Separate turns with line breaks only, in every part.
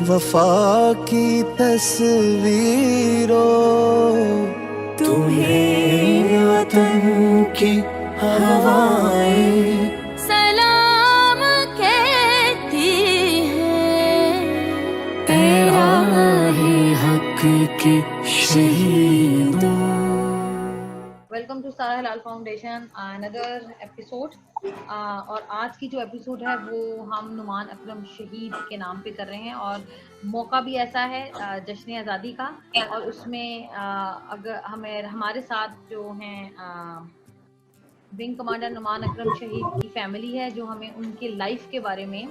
وفا کی تصویروں، تمہیں وطن کی ہوائیں
سلام کہتی ہیں،
اے راہ حق کے شہیدوں۔
ویلکم ٹو سارا ہلال فاؤنڈیشن اندر ایپیسوڈ، اور آج کی جو ایپیسوڈ ہے وہ ہم نعمان اکرم شہید کے نام پہ کر رہے ہیں، اور موقع بھی ایسا ہے جشن آزادی کا، اور اس میں اگر ہمارے ساتھ جو ہیں ونگ کمانڈر نعمان اکرم شہید کی فیملی ہے، جو ہمیں ان کی لائف کے بارے میں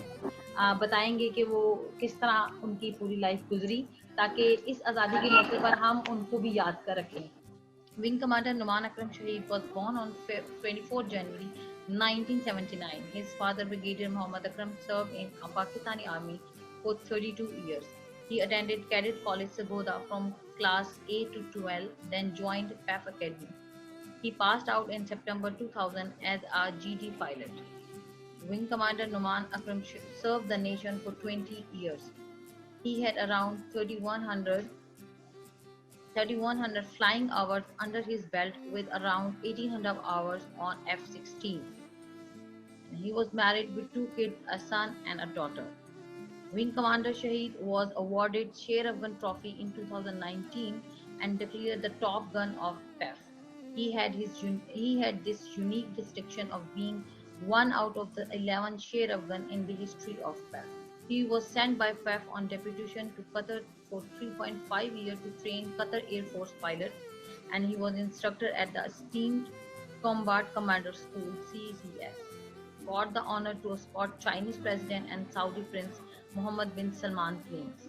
بتائیں گے کہ وہ کس طرح ان کی پوری لائف گزری، تاکہ اس آزادی کے موقع پر ہم ان کو بھی یاد کر رکھیں۔ Wing Commander Numan Akram Shaheed was born on 24 January 1979. His father, Brigadier Muhammad Akram, served in the Pakistani Army for 32 years. He attended Cadet College Sagoda from class 8 to 12, then joined PAF Academy. He passed out in September 2000 as a GD pilot. Wing Commander Numan Akram served the nation for 20 years. He had around 3,100 flying hours under his belt, with around 1,800 hours on F-16. He was married with 2 kids, a son and a daughter. Wing Commander Shaheed was awarded Sher Afghan Trophy in 2019 and declared the top gun of PAF. He had this unique distinction of being one out of the 11 Sher Afghan in the history of PAF. He was sent by PAF on deputation to Qatar for 3.5 years to train Qatar Air Force pilots, and he was instructor at the esteemed Combat Commander School (CCS). Got the honor to escort Chinese President and Saudi Prince Mohammed bin Salman planes,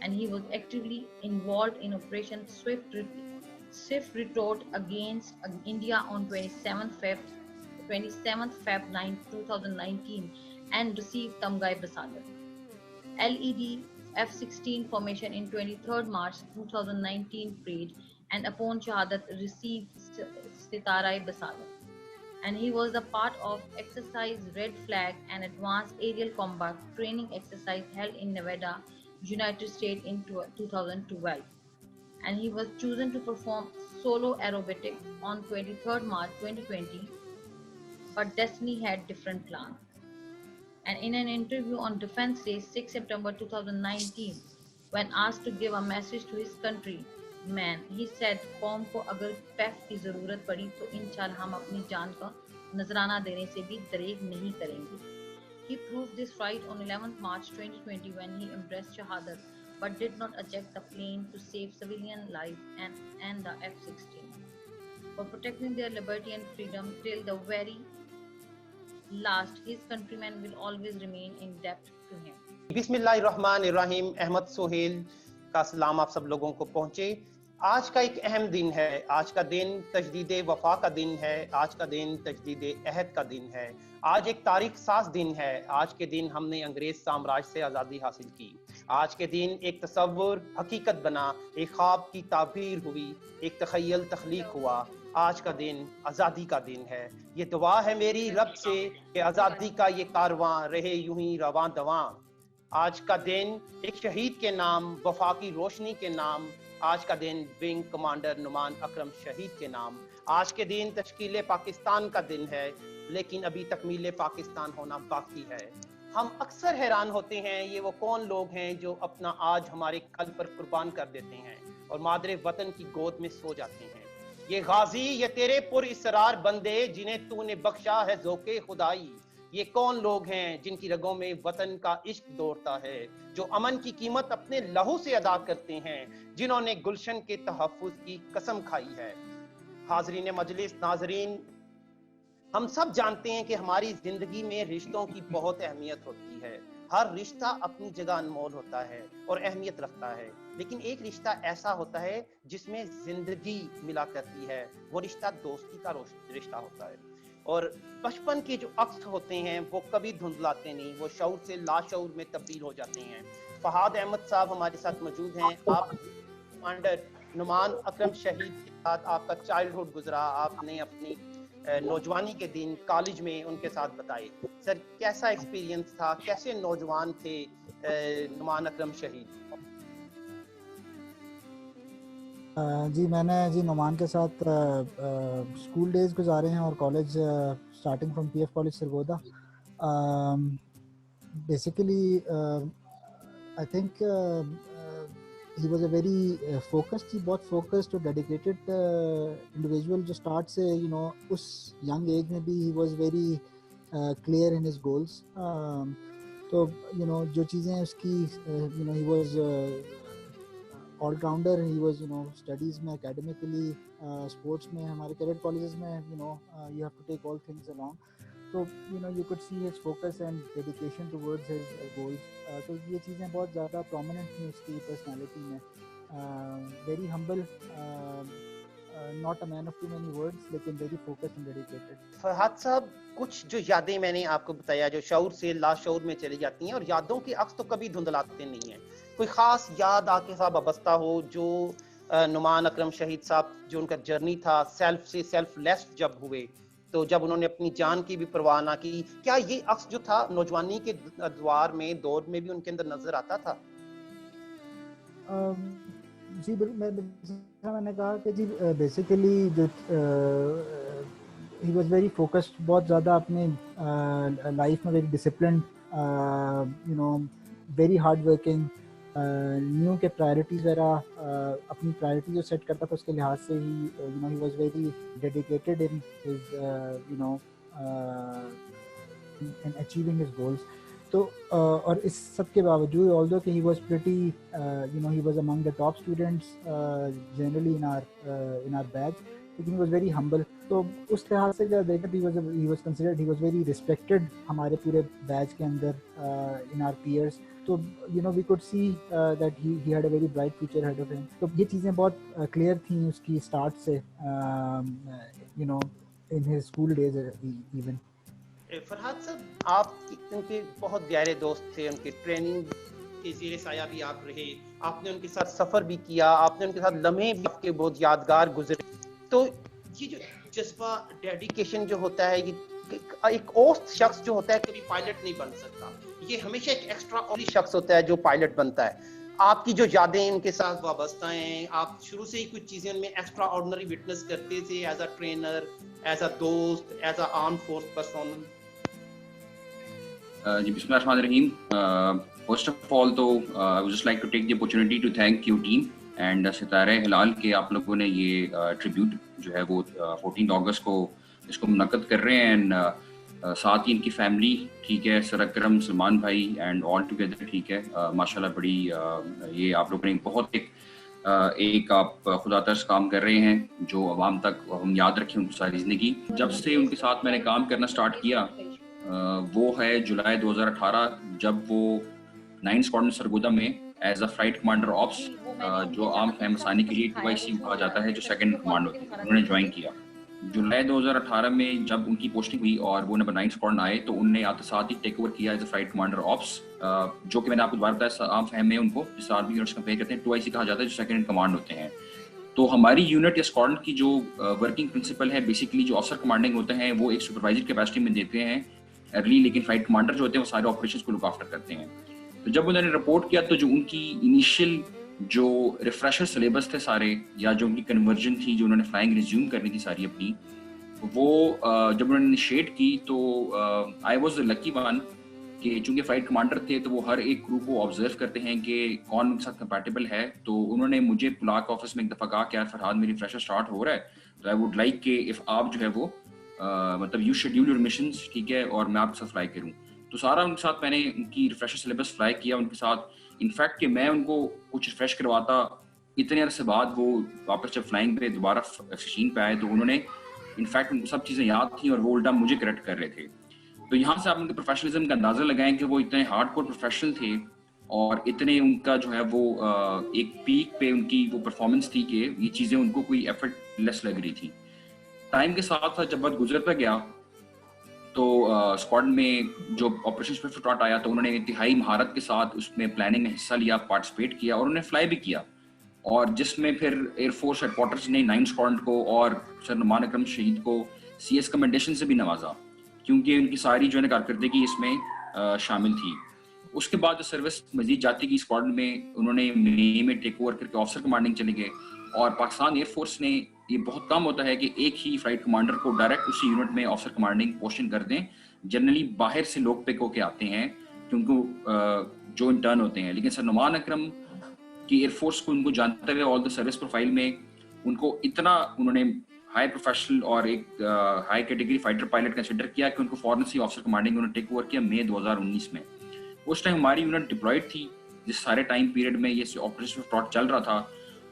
and he was actively involved in Operation Swift Retort against India on 27th Feb 2019 and received Tamgai Basagar. LED F-16 formation in 23rd March 2019 parade, and upon Shahadat received Sitara Basagar. And he was a part of exercise Red Flag, an advanced aerial combat training exercise held in Nevada, United States in 2012. And he was chosen to perform solo aerobatic on 23rd March 2020, but destiny had different plans. And in an interview on Defense Day 6 September 2019, when asked to give a message to his countrymen, he said, قوم کو اگر پیف کی ضرورت پڑی تو انشاءاللہ ہم اپنی جان کا نذرانہ دینے سے بھی دریغ نہیں کریں گے. He proved this right on 11th March 2020 when he embraced Shahadat, but did not eject the plane to save civilian life and the F-16. For protecting their liberty and freedom till the very last, his countrymen will always remain in debt to him.
بسم اللہ الرحمن الرحیم. احمد سہیل کا سلام آپ سب لوگوں کو پہنچے. آج کا ایک اہم دن ہے. آج کا دن تجدید وفا کا دن ہے. آج کا دن تجدید عہد کا دن ہے. آج ایک تاریخ ساز دن ہے. آج کے دن ہم نے انگریز سامراج سے آزادی حاصل کی. آج کے دن ایک تصور حقیقت بنا, ایک خواب کی تعبیر ہوئی, ایک تخیل تخلیق ہوا. آج کا دن آزادی کا دن ہے. یہ دعا ہے میری رب سے کہ آزادی کا یہ کارواں رہے یوں ہی رواں دواں. آج کا دن ایک شہید کے نام, وفا کی روشنی کے نام. آج کا دن ونگ کمانڈر نعمان اکرم شہید کے نام. آج کے دن تشکیل پاکستان کا دن ہے, لیکن ابھی تکمیل پاکستان ہونا باقی ہے. ہم اکثر حیران ہوتے ہیں یہ وہ کون لوگ ہیں جو اپنا آج ہمارے کل پر قربان کر دیتے ہیں اور مادر وطن کی گود میں سو جاتے ہیں. یہ غازی, یہ تیرے پر اسرار بندے جنہیں تو نے بخشا ہے ذوق خدائی. یہ کون لوگ ہیں جن کی رگوں میں وطن کا عشق دوڑتا ہے, جو امن کی قیمت اپنے لہو سے ادا کرتے ہیں, جنہوں نے گلشن کے تحفظ کی قسم کھائی ہے. حاضرین مجلس, ناظرین, ہم سب جانتے ہیں کہ ہماری زندگی میں رشتوں کی بہت اہمیت ہوتی ہے. ہر رشتہ اپنی جگہ انمول ہوتا ہے اور اہمیت رکھتا ہے, لیکن ایک رشتہ ایسا ہوتا ہے جس میں زندگی ملا کرتی ہے. وہ رشتہ دوستی کا رشتہ ہوتا ہے. اور بچپن کے جو عکس ہوتے ہیں وہ کبھی دھندلاتے نہیں, وہ شعور سے لاشعور میں تبدیل ہو جاتے ہیں. فہد احمد صاحب ہمارے ساتھ موجود ہیں. آپ کمانڈر نعمان اکرم شہید کے ساتھ آپ کا چائلڈہڈ گزرا, آپ نے اپنی نوجوانی کے دن کالج میں ان کے ساتھ بتائے. سر کیسا ایکسپیرینس تھا, کیسے نوجوان تھے نعمان اکرم شہید؟
جی میں نے نعمان کے ساتھ اسکول ڈیز گزارے ہیں اور college starting from P F college Sargodha. Basically I think he was a very focused, بہت فوکسڈ اور ڈیڈیکیٹڈ انڈیویژول جو اسٹارٹ سے اس ینگ ایج میں بھی he was very clear in his goals. تو جو چیزیں اس کی he was all rounder, he was studies میں, اکیڈمیکلی, اسپورٹس میں. ہمارے کیڈٹ کالجز میں you have to take all things along. تو you could see his focus and dedication towards his goals. تو یہ چیزیں بہت زیادہ prominent تھیں اس کی personality میں. Very humble, not a man of too many words, لیکن very focused and dedicated.
Farhat صاحب, کچھ جو یادیں میں نے آپ کو بتایا جو شعور سے لا شعور میں چلی جاتی ہیں, اور یادوں کے عکس تو کبھی دھندلاتے نہیں ہیں. کوئی خاص یاد آپ کے ساتھ وابستہ ہو جو نعمان اکرم شہید صاحب جو ان کا جرنی تھا سیلف سے سیلف لیس جب ہوئے, تو جب انہوں نے اپنی جان کی بھی پرواہ نہ کی, کیا یہ عکس جو تھا نوجوانی کے دور میں بھی ان کے اندر نظر آتا تھا؟
جی میں نے کہا کہ جی بیسیکلی جو ہی واز ویری فوکسڈ, بہت زیادہ اپنے لائف میں very disciplined, very hard working, new کے پرائرٹیز وغیرہ اپنی پرائرٹی جو سیٹ کرتا تھا اس کے لحاظ سے ہی he was very dedicated in his in achieving his goals. تو اور اس سب کے باوجود although کہ he was pretty he was among the top students generally in our batch, لیکن he was very humble. تو اس لحاظ سے جو دیکھا he was considered, he was very respected ہمارے پورے بیچ کے اندر in our peers. تو we could see that he had a very bright future ahead of him. تو یہ چیزیں بہت کلیئر تھیں اس کی اسٹارٹ سے in his school days even.
Farhat صاحب, آپ ان کے بہت گہرے دوست تھے, ان کی ٹریننگ کے زیر سایہ بھی آپ رہے, آپ نے ان کے ساتھ سفر بھی کیا, آپ نے ان کے ساتھ لمحے بھی آپ کے بہت یادگار گزرے. تو یہ جو جذبہ ڈیڈیکیشن جو ہوتا ہے, یہ ایک اوسط شخص جو ہوتا ہے کبھی پائلٹ نہیں بن سکتا, یہ ہمیشہ ایک ایکسٹرا آرڈنری شخص ہوتا ہے جو پائلٹ بنتا ہے. آپ کی جو یادیں ان کے ساتھ وابستہ ہیں, آپ شروع سے ہی کچھ چیزیں ان میں ایکسٹرا آرڈنری وٹنس کرتے تھے as a trainer, as a دوست, as a armed force personnel.
جی بسم اللہ الرحمن الرحیم. فرسٹ آف آل تو I would just like to take the opportunity to thank you team and ستارہ ہلال کہ آپ لوگوں نے یہ ٹریبیوٹ جو ہے وہ 14 اگست کو اس کو منعقد کر رہے ہیں, اینڈ ساتھ ہی ان کی فیملی, ٹھیک ہے, سر اکرم, سلمان بھائی اینڈ آل ٹوگیدر, ٹھیک ہے, ماشاء اللہ بڑی یہ آپ لوگوں نے بہت ایک آپ خدا ترس کام کر رہے ہیں جو عوام تک ہم یاد رکھیں ان کی ساری زندگی. جب سے ان کے ساتھ میں نے کام کرنا اسٹارٹ کیا وہ ہے جولائی 2018, جب وہ 9 اسکواڈرن سرگودا میں ایز اے فلائٹ کمانڈر آپس, جو عام فہم آسانی کے لیے 2IC کہا جاتا ہے, جو سیکنڈ کمانڈ ہوتی ہے, انہوں نے جوائن کیا. جولائی 2018 میں جب ان کی پوسٹنگ ہوئی اور وہ نمبر 9 اسکواڈرن آئے تو انہوں نے آتے ساتھ ہی ٹیک اوور کیا ایز اے فلائٹ کمانڈر آپس, جو کہ میں نے آپ کو دوبارہ بتایا عام فہم میں ان کو جس آرمی یونٹس کمپیئر کرتے ہیں 2IC کہا جاتا ہے, جو سیکنڈ کمانڈ ہوتے ہیں. تو ہماری یونٹ یا اسکواڈرن کی جو ورکنگ پرنسپل ہے, بیسکلی جو آفیسر کمانڈنگ ہوتے ہیں وہ ایک سپروائزر کیپیسٹی میں دیتے ہیں ارلی, لیکن فلائٹ کمانڈر جو ہوتے ہیں وہ سارے آپریشنز کو لک آفٹر کرتے ہیں. تو جب انہوں نے رپورٹ کیا تو جو ان کی انیشیل جو ریفریشر سلیبس تھے سارے, یا جو ان کی کنورژن تھی جو انہوں نے فلائنگ ریزیوم کرنی تھی ساری اپنی, وہ جب انہوں نے انیشیٹ کی تو I was the lucky one کہ چونکہ فلائٹ کمانڈر تھے تو وہ ہر ایک کرو کو آبزرو کرتے ہیں کہ کون ان کے ساتھ کمپیٹیبل ہے. تو انہوں نے مجھے پلاک آفس میں ایک دفعہ کہا کہ یار فرحاد میری فریشر اسٹارٹ ہو رہا ہے, تو آئی ووڈ لائک کہ اف آپ جو ہے وہ مطلب یو شیڈیول یور مشنز, ٹھیک ہے, اور میں آپ کے ساتھ فلائی کروں. تو سارا ان کے ساتھ میں نے ان کی ریفریشر سلیبس فلائی کیا ان کے ساتھ. انفیکٹ کہ میں ان کو کچھ ریفریش کرواتا, اتنے عرصے بعد وہ واپس جب فلائنگ پہ دوبارہ سشین پہ آئے تو انہوں نے انفیکٹ ان کو سب چیزیں یاد تھیں اور وہ الٹا مجھے کریکٹ کر رہے تھے. تو یہاں سے آپ ان کے پروفیشنلزم کا اندازہ لگائیں کہ وہ اتنے ہارڈ کور پروفیشنل تھے اور اتنے ان کا جو ہے وہ ایک پیک پہ ان کی وہ پرفارمنس تھی کہ یہ چیزیں ان کو کوئی ایفرٹ لیس لگ رہی تھی. ٹائم کے ساتھ ساتھ جب وقت گزرتا گیا تو اسکواڈ میں جو آپریشن سوئفٹ فوٹ آیا تو انہوں نے انتہائی مہارت کے ساتھ اس میں پلاننگ میں حصہ لیا, پارٹیسپیٹ کیا اور انہوں نے فلائی بھی کیا. اور جس میں پھر ایئر فورس ہیڈ کوارٹرز نے 9 اسکواڈرن کو اور سر نعمان اکرم شہید کو سی ایس کمنڈیشن سے بھی نوازا، کیونکہ ان کی ساری جو ہے کارکردگی اس میں شامل تھی. اس کے بعد سروس مزید جاتی کی اسکواڈرن میں انہوں نے مئی میں ٹیک اوور کر کے آفیسر کمانڈنگ چلے گئے. اور پاکستان ایئر فورس نے، یہ بہت کم ہوتا ہے کہ ایک ہی فلائٹ کمانڈر کو ڈائریکٹ اسی یونٹ میں آفیسر کمانڈنگ پوسٹنگ کر دیں. جنرلی باہر سے لوگ پک ہو کے آتے ہیں کیونکہ جو انٹرن ہوتے ہیں. لیکن سر نعمان اکرم کی ایئر فورس کو ان کو جانتے ہوئے آل دا سروس پروفائل میں ان کو اتنا انہوں نے ہائی پروفیشنل اور ایک high category fighter pilot consider کیا کہ ان کو فوراً سے آفیسر کمانڈنگ انہوں نے ٹیک اوور کیا مئی 2019 میں. اس ٹائم ہماری یونٹ ڈپلائڈ تھی، جس سارے ٹائم پیریڈ میں یہ آپریشن فراڈ چل رہا تھا،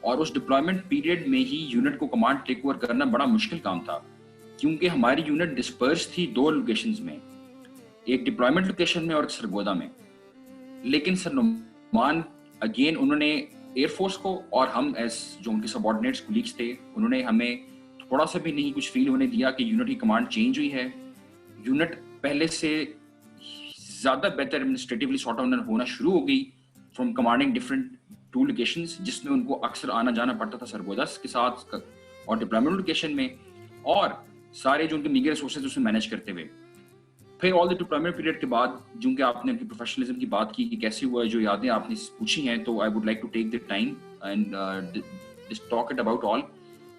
اور اس ڈپلائمنٹ پیریڈ میں ہی یونٹ کو کمانڈ ٹیک اوور کرنا بڑا مشکل کام تھا، کیونکہ ہماری یونٹ ڈسپرس تھی 2 لوکیشنز میں، ایک ڈپلائمنٹ لوکیشن میں اور ایک سرگودا میں. لیکن سر نعمان اگین انہوں نے ایئر فورس کو اور ہم ایز جو ان کے سب آرڈینیٹس کولیگس تھے انہوں نے ہمیں تھوڑا سا بھی نہیں کچھ فیل ہونے دیا کہ یونٹ کی کمانڈ چینج ہوئی ہے. یونٹ پہلے سے زیادہ بہتر ایڈمنسٹریٹولی سارٹ آؤٹ ہونا شروع ہو گئی فرام کمانڈنگ ڈفرنٹ 2 لوکیشنز، جس میں ان کو اکثر آنا جانا پڑتا تھا سرگودا کے ساتھ اور ڈپلائمنٹ لوکیشن میں، اور سارے جو ان کے میگر ریسورسز اسے مینیج کرتے ہوئے. پھر آل دی ڈپلائمنٹ پیریڈ کے بعد جو کہ آپ نے ان کی پروفیشنلزم کی بات کی کہ کیسے ہوا ہے، جو یادیں آپ نے پوچھی ہیں، تو I would like to take the time and talk it about all.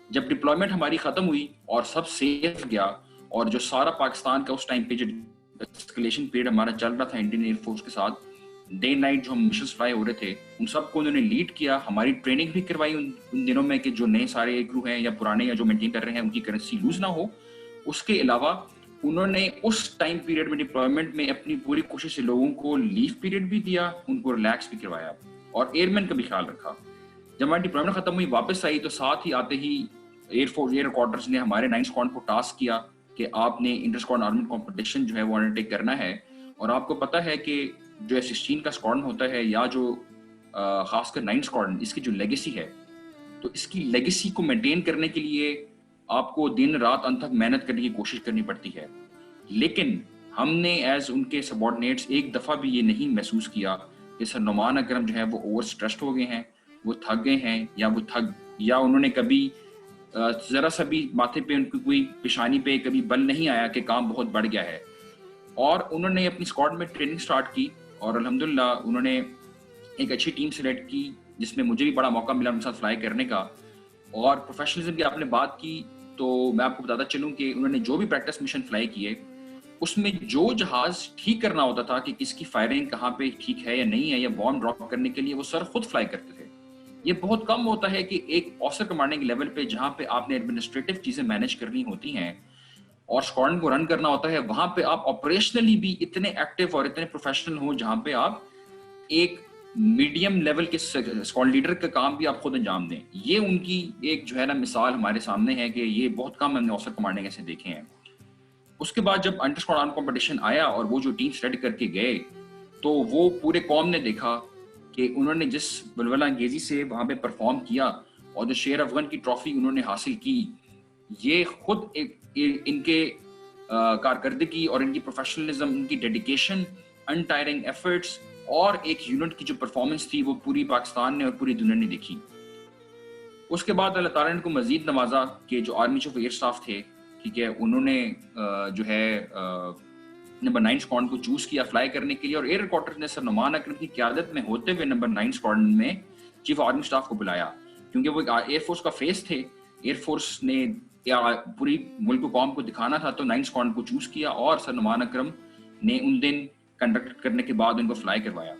جب ڈپلائمنٹ ہماری ختم ہوئی اور سب سیف گیا، اور جو سارا پاکستان کا اس ٹائم پہ جو اسکلیشن پیریڈ ہمارا چل رہا تھا انڈین ایئر فورس کے ساتھ، ڈے نائٹ جو ہم مشنز فلائی ہو رہے تھے، ان سب کو انہوں نے لیڈ کیا. ہماری ٹریننگ بھی کروائی ان دنوں میں کہ جو نئے سارے کرو ہیں یا پرانے یا جو مینٹین کر رہے ہیں ان کی کرنسی لوز نہ ہو. اس کے علاوہ انہوں نے اس ٹائم پیریڈ میں ڈپلائمنٹ میں اپنی پوری کوشش سے لوگوں کو لیو پیریڈ بھی دیا، ان کو ریلیکس بھی کروایا، اور ایئر مین کا بھی خیال رکھا. جب ہماری ڈپلائمنٹ ختم ہوئی واپس آئی، تو ساتھ ہی آتے ہی ایئر فورس ایئر کوارٹرز نے ہمارے 9 اسکواڈرن کو ٹاسک کیا کہ آپ نے انٹر اسکواڈرن آرمنٹ کمپٹیشن جو ہے وہ انڈرٹیک کرنا ہے. اور آپ کو پتہ ہے کہ جو F-16 کا اسکواڈرن ہوتا ہے، یا جو خاص کر 9 اسکواڈرن، اس کی جو لیگیسی ہے، تو اس کی لیگیسی کو مینٹین کرنے کے لیے آپ کو دن رات انت تک محنت کرنے کی کوشش کرنی پڑتی ہے. لیکن ہم نے ایز ان کے سبارڈینیٹس ایک دفعہ بھی یہ نہیں محسوس کیا کہ سر نعمان اکرم جو ہے وہ اوور اسٹریسڈ ہو گئے ہیں، وہ تھک گئے ہیں، یا انہوں نے کبھی ذرا سا بھی ماتھے پہ ان کی کوئی پیشانی پہ کبھی بل نہیں آیا کہ کام بہت بڑھ گیا ہے. اور انہوں نے اپنی اسکواڈ میں ٹریننگ سٹارٹ کی، اور الحمدللہ انہوں نے ایک اچھی ٹیم سلیکٹ کی، جس میں مجھے بھی بڑا موقع ملا ان کے ساتھ فلائی کرنے کا. اور پروفیشنلزم کی آپ نے بات کی، تو میں آپ کو بتاتا چلوں کہ انہوں نے جو بھی پریکٹس مشن فلائی کیے، اس میں جو جہاز ٹھیک کرنا ہوتا تھا کہ کس کی فائرنگ کہاں پہ ٹھیک ہے یا نہیں ہے، یا بام ڈراپ کرنے کے لیے، وہ سر خود فلائی کرتے تھے. یہ بہت کم ہوتا ہے کہ ایک آفیسر کمانڈنگ لیول پہ جہاں پہ آپ نے ایڈمنسٹریٹو چیزیں مینیج کرنی ہوتی ہیں اور اسکواڈرن کو رن کرنا ہوتا ہے، وہاں پہ آپ آپریشنلی بھی اتنے ایکٹیو اور اتنے پروفیشنل ہوں جہاں پہ آپ ایک میڈیم لیول کے اسکواڈرن لیڈر کا کام بھی آپ خود انجام دیں. یہ ان کی ایک جو ہے نا مثال ہمارے سامنے ہے کہ یہ بہت کم ہم نے آفیسر کمانڈنگ ایسے دیکھے ہیں. اس کے بعد جب انٹر اسکواڈرن کمپٹیشن آیا اور وہ جو ٹیم سلیکٹ کر کے گئے، تو وہ پورے قوم نے دیکھا کہ انہوں نے جس ولولہ انگیزی سے وہاں پہ پرفارم کیا اور جو شیر افغان کی ٹرافی انہوں نے حاصل کی، یہ خود ان کے کارکردگی اور ان کی پروفیشنلزم، ان کی ڈیڈیکیشن، انٹائرنگ ایفرٹس اور ایک یونٹ کی جو پرفارمنس تھی وہ پوری پاکستان نے اور پوری دنیا نے دیکھی. اس کے بعد اللہ تعالیٰ نے ان کو مزید نوازا کہ جو آرمی چیف ایئر اسٹاف تھے، ٹھیک ہے، انہوں نے جو ہے نمبر 9 اسکواڈرن کو چوز کیا فلائی کرنے کے لیے، اور ایئر کوارٹرز نے سر نعمان اکرم کی قیادت میں ہوتے ہوئے نمبر 9 اسکواڈرن میں چیف آرمی اسٹاف کو بلایا، کیونکہ وہ ایئر فورس کا فیس تھے. ایئر فورس نے پوری ملک و قوم کو دکھانا تھا، تو 9 اسکواڈرن کو چوز کیا اور سر نعمان اکرم نے ان دن کنڈکٹ کرنے کے بعد ان کو فلائی کروایا.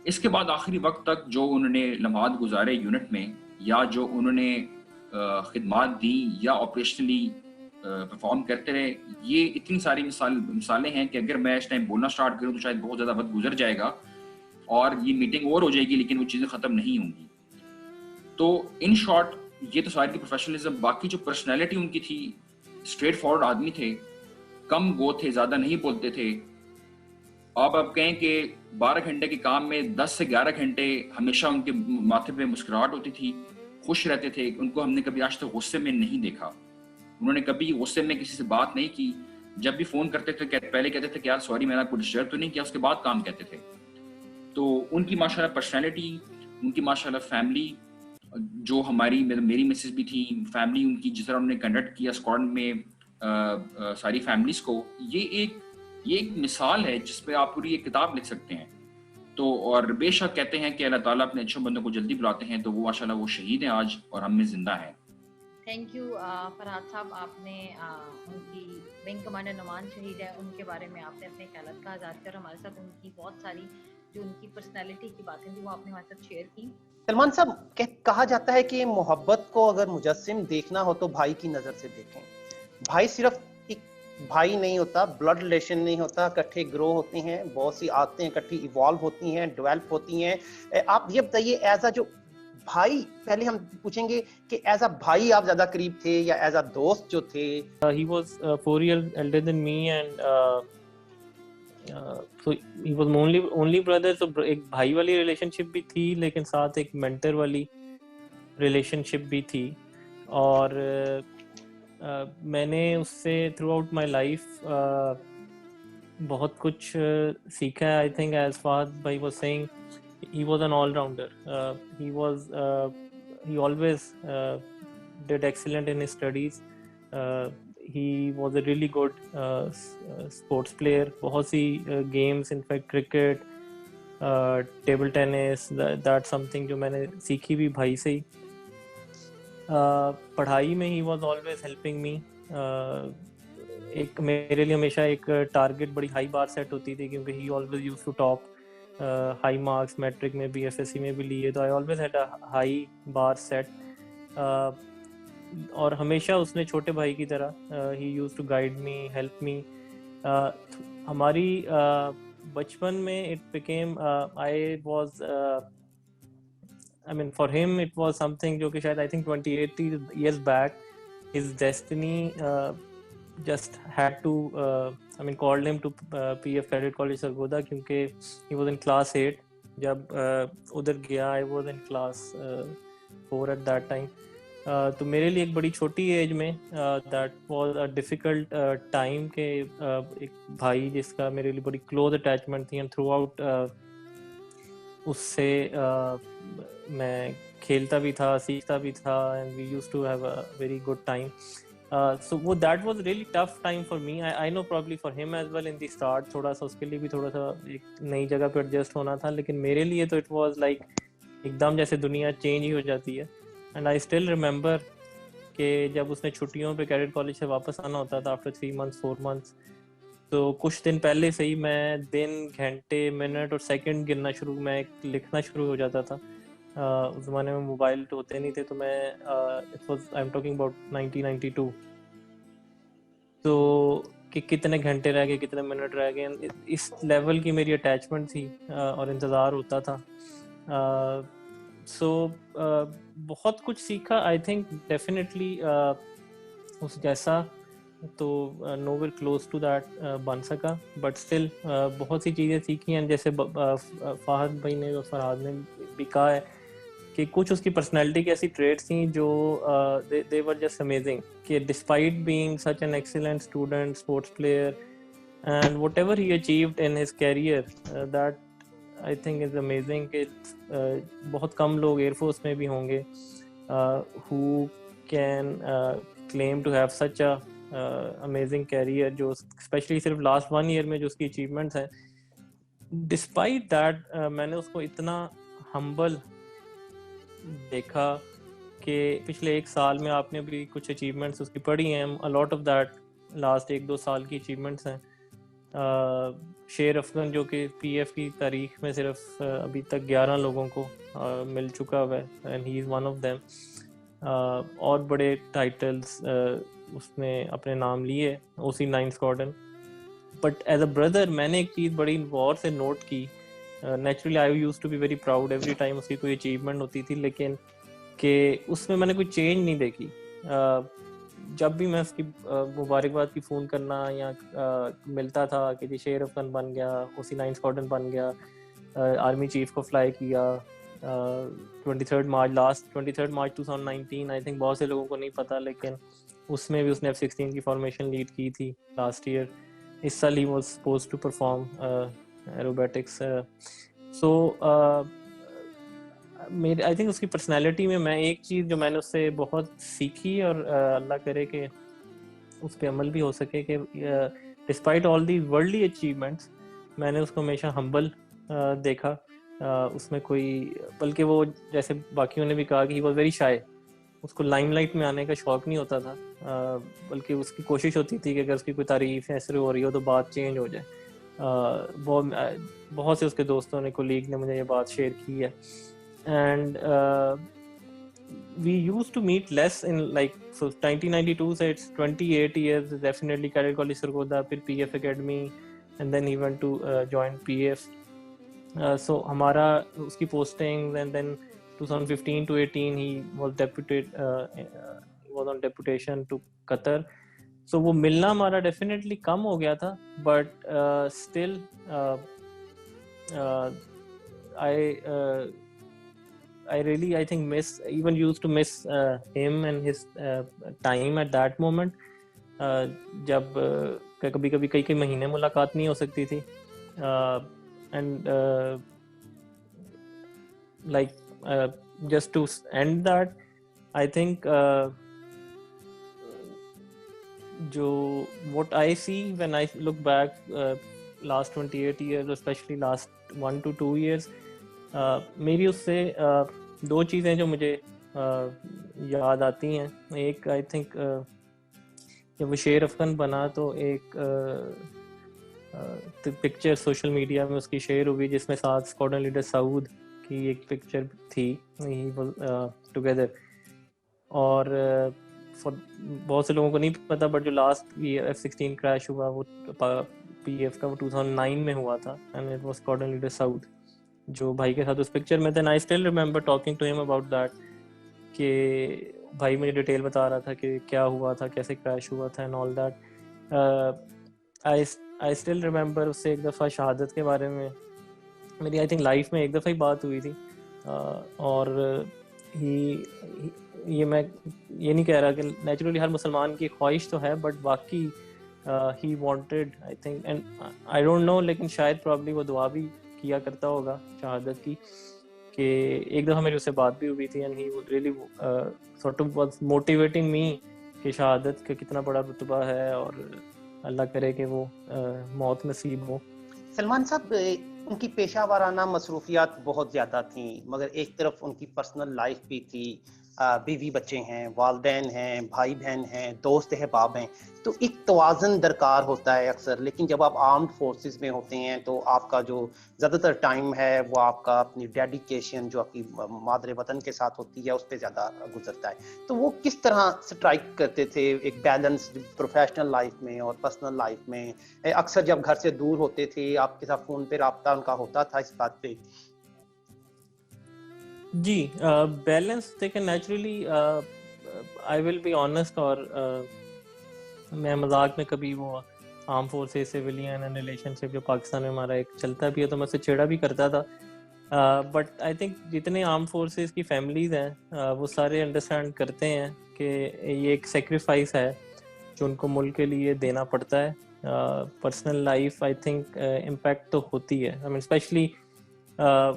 اس کے بعد آخری وقت تک جو انہوں نے لمحات گزارے یونٹ میں، یا جو انہوں نے خدمات دی یا آپریشنلی پرفارم کرتے رہے، یہ اتنی ساری مثالیں ہیں کہ اگر میں اس ٹائم بولنا سٹارٹ کروں تو شاید بہت زیادہ وقت گزر جائے گا اور یہ میٹنگ اور ہو جائے گی، لیکن وہ چیزیں ختم نہیں ہوں گی. تو ان شارٹ یہ تو ساری کی پروفیشنلزم. باقی جو پرسنالٹی ان کی تھی، اسٹریٹ فارورڈ آدمی تھے، کم گو تھے، زیادہ نہیں بولتے تھے. آپ کہیں کہ 12 گھنٹے کے کام میں 10 سے 11 گھنٹے ہمیشہ ان کے ماتھے پہ مسکراہٹ ہوتی تھی، خوش رہتے تھے. ان کو ہم نے کبھی آج تک غصے میں نہیں دیکھا. انہوں نے کبھی غصے میں کسی سے بات نہیں کی. جب بھی فون کرتے تھے پہلے کہتے تھے کہ یار سوری میں نے آپ کو ڈسٹرب تو نہیں کیا، اس کے بعد کام کہتے تھے. تو ان کی ماشاءاللہ پرسنالٹی، ان کی ماشاءاللہ فیملی جو ہماری میری مسز بھی تھی, فیملی ان کی جس طرح انہوں نے کنڈکٹ کیا اسکواڈ میں ساری فیملیز کو, یہ ایک مثال ہے جس پہ آپ پوری ایک کتاب لکھ سکتے ہیں. تو اور بے شک کہتے ہیں کہ اللہ تعالیٰ اپنے اچھے بندوں کو جلدی بلاتے ہیں, تو وہ ماشاءاللہ وہ شہید ہیں آج اور ہم میں زندہ ہیں.
تھینک یو فرحات صاحب, آپ نے ان کی ونگ کمانڈر نعمان شہید ہے, ان کے بارے میں آپ نے اپنے خیالات کا اظہار کیا, اور ہمارے ساتھ ان کی بہت ساری جو ان کی پرسنالٹی کی باتیں تھیں وہ آپ نے ہمارے ساتھ شیئر کی.
سلمان صاحب, کہا جاتا ہے کہ محبت کو اگر مجسم دیکھنا ہو تو بھائی کی نظر سے دیکھیں. بھائی صرف ایک بھائی نہیں ہوتا, بلڈ ریلیشن نہیں ہوتا, اکٹھے گرو ہوتے ہیں, بہت سی عادتیں اکٹھی ایوالو ہوتی ہیں, ڈیولپ ہوتی ہیں. آپ یہ بتائیے ایز اے جو بھائی, پہلے ہم پوچھیں گے کہ ایز اے بھائی آپ زیادہ قریب تھے یا ایز اے دوست جو تھے؟
He was 4 years elder than me, and so he was only brother. So ایک بھائی والی ریلیشن شپ بھی تھی, لیکن ساتھ ایک مینٹر والی ریلیشن شپ بھی تھی. اور میں نے اس سے تھرو آؤٹ مائی لائف بہت کچھ سیکھا ہے. آئی تھنک ایز فہد بھائی was seeing, he was an all rounder. He always did excellent in his studies. He was a really good sports player. بہت سی games, in fact cricket, table tennis, that's something جو میں نے سیکھی بھی بھائی سے ہی. پڑھائی میں he was always helping me. ایک میرے لیے ہمیشہ ایک ٹارگیٹ بڑی ہائی بار سیٹ ہوتی تھی, کیونکہ he always used to top high marks matric میں بھی, ایف ایس سی میں بھی لیے, تو I always had a high bar set. اور ہمیشہ اس نے چھوٹے بھائی کی طرح ہی used to guide me, help me. ہماری بچپن میں it became, I was I mean for him it was something جو کہ شاید I think 28 years back his destiny just had to I mean called him to PF Cadet College Sargodha, کیونکہ he was in class 8 جب ادھر گیا. I was in class 4 at that time. تو میرے لیے ایک بڑی چھوٹی ایج میں that was a difficult time کہ ایک بھائی جس کا میرے لیے بڑی کلوز اٹیچمنٹ تھی, and throughout اس سے میں کھیلتا بھی تھا, سیکھتا بھی تھا, and we used to have a very good time. So that was really tough time for me. I know probably for him as well in the start تھوڑا سا اس کے لیے بھی تھوڑا سا ایک نئی جگہ پہ ایڈجسٹ ہونا تھا, لیکن میرے لیے تو it was like ایک دم جیسے دنیا چینج ہی ہو جاتی ہے. And I still remember کہ جب اس نے چھٹیوں پہ کیڈٹ کالج سے واپس آنا ہوتا تھا after 3 months 4 months, تو کچھ دن پہلے سے ہی میں دن, گھنٹے, منٹ اور سیکنڈ گننا میں لکھنا شروع ہو جاتا تھا. اس زمانے میں موبائل تو ہوتے نہیں تھے, تو میں I'm talking about 1992, تو کہ کتنے گھنٹے رہ گئے, کتنے منٹ رہ گئے, اس لیول کی میری اٹیچمنٹ تھی اور انتظار ہوتا تھا. سو بہت کچھ سیکھا. آئی تھنک ڈیفینیٹلی اس جیسا تو نوویئر کلوز ٹو دیٹ بن سکا, بٹ اسٹل بہت سی چیزیں سیکھی ہیں. جیسے فہد بھائی نے اور فرحاد نے بھی کہا ہے کہ کچھ اس کی پرسنالٹی کی ایسی ٹریٹس تھیں جو they were just amazing, کہ despite being such an excellent student, sports player, and whatever he achieved in his career, that I think is amazing. کہ بہت کم لوگ ایئر فورس میں بھی ہوں گے who can claim to have such a amazing career, جو especially صرف last 1 year میں جو اس کی achievements ہیں. Despite that میں نے اس کو اتنا humble دیکھا کہ پچھلے 1 سال میں آپ نے بھی کچھ اچیومنٹس اس کی پڑھی ہیں. a lot of that last 1-2 سال کی اچیومنٹس ہیں. شیر افغان جو کہ پی ایف کی تاریخ میں صرف ابھی تک 11 لوگوں کو مل چکا ہوا ہے, and he is one of them. اور بڑے ٹائٹلس اس نے اپنے نام لیے اسی 9 squadron. But as a brother میں نے ایک چیز بڑی غور سے نوٹ کی. Naturally I used to be very proud every time اس کی کوئی اچیومنٹ ہوتی تھی, لیکن کہ اس میں نے کوئی چینج نہیں دیکھی. جب بھی میں اس کی مبارکباد کی فون کرنا یا ملتا تھا کہ جی شیر افغان بن گیا, اسی 9 اسکواڈن بن گیا, آرمی چیف کو فلائی کیا 23 March, last 23 March 2019. I think بہت سے لوگوں کو نہیں پتہ, لیکن اس میں بھی اس نے F-16 کی فارمیشن لیڈ کی تھی لاسٹ ایئر. اس سال he was supposed to perform aerobatics. So میرے آئی تھنک اس کی پرسنالٹی میں ایک چیز جو میں نے اس سے بہت سیکھی اور اللہ کرے کہ اس پہ عمل بھی ہو سکے کہ ڈسپائٹ آل دی ورلڈلی اچیومنٹس میں نے اس کو ہمیشہ ہمبل دیکھا. اس میں کوئی بلکہ وہ جیسے باقیوں نے بھی کہا کہ ہی واز ویری شائے, اس کو لائم لائٹ میں آنے کا شوق نہیں ہوتا تھا, بلکہ اس کی کوشش ہوتی تھی کہ اگر اس کی کوئی تعریف ایسے ہو رہی ہو تو بات چینج ہو جائے. بہت سے اس کے دوستوں نے کولیگ نے مجھے یہ بات شیئر کی ہے. And we used to meet less in like so 1992 so it's 28 years definitely Cadet College Sargodha phi PF Academy and then he went to join PF. So hamara uski postings and then 2015 to 18 he was deputed was on deputation to Qatar. So wo milna hamara definitely kam ho gaya tha but still I really I think miss even used to miss him and his time at that moment. جب کبھی کبھی کئی مہینے ملاقات نہیں ہو سکتی تھی. And like just to end that I think جو what I see when I look back last 28 years especially last 1 to 2 years میری اس سے دو چیزیں جو مجھے یاد آتی ہیں. ایک آئی تھنک جب وہ شیر افغان بنا تو ایک پکچر سوشل میڈیا میں اس کی شیئر ہوئی جس میں ساتھ اسکواڈرن لیڈر سعود کی ایک پکچر تھی ٹوگیدر. اور بہت سے لوگوں کو نہیں پتا بٹ جو لاسٹ F-16 کریش ہوا وہ PF کا وہ 2009 میں ہوا تھا and it was squadron leader Saud جو بھائی کے ساتھ اس پکچر میں تھے. I still remember talking to him about that کہ بھائی مجھے ڈیٹیل بتا رہا تھا کہ کیا ہوا تھا, کیسے کریش ہوا تھا and all that. I still remember اس سے ایک دفعہ شہادت کے بارے میں میری آئی تھنک لائف میں ایک دفعہ ہی بات ہوئی تھی. اور یہ میں یہ نہیں کہہ رہا کہ نیچرلی ہر مسلمان کی خواہش تو ہے بٹ واقعی ہی wanted I think and I don't know لیکن شاید پرابلی وہ دعا بھی کیا کرتا ہوگا شہادت کی کہ ایک دفعہ میری اس سے بات بھی ہوئی تھی and he really sort of was motivating me کہ شہادت کا کتنا بڑا رتبہ ہے اور اللہ کرے کہ وہ موت نصیب ہو.
سلمان صاحب ان کی پیشہ ورانہ مصروفیات بہت زیادہ تھیں مگر ایک طرف ان کی پرسنل لائف بھی تھی, بیوی بچے ہیں, والدین ہیں, بھائی بہن ہیں, دوست احباب ہیں, تو ایک توازن درکار ہوتا ہے اکثر. لیکن جب آپ آرمڈ فورسز میں ہوتے ہیں تو آپ کا جو زیادہ تر ٹائم ہے وہ آپ کا اپنی ڈیڈیکیشن جو آپ کی مادر وطن کے ساتھ ہوتی ہے اس پہ زیادہ گزرتا ہے. تو وہ کس طرح سٹرائک کرتے تھے ایک بیلنس پروفیشنل لائف میں اور پرسنل لائف میں؟ اکثر جب گھر سے دور ہوتے تھے آپ کے ساتھ فون پہ رابطہ ان کا ہوتا تھا اس بات پہ؟
جی بیلنس دیکھیں naturally I will be honest اور میں مذاق میں کبھی وہ arm forces civilian and relationship جو پاکستان میں ہمارا ایک چلتا بھی ہے تو میں اسے چھیڑا بھی کرتا تھا بٹ آئی تھنک جتنے آرم فورسز کی فیملیز ہیں وہ سارے انڈرسٹینڈ کرتے ہیں کہ یہ ایک سیکریفائس ہے جو ان کو ملک کے لیے دینا پڑتا ہے. Personal life I think impact تو ہوتی ہے. آئی مین اسپیشلی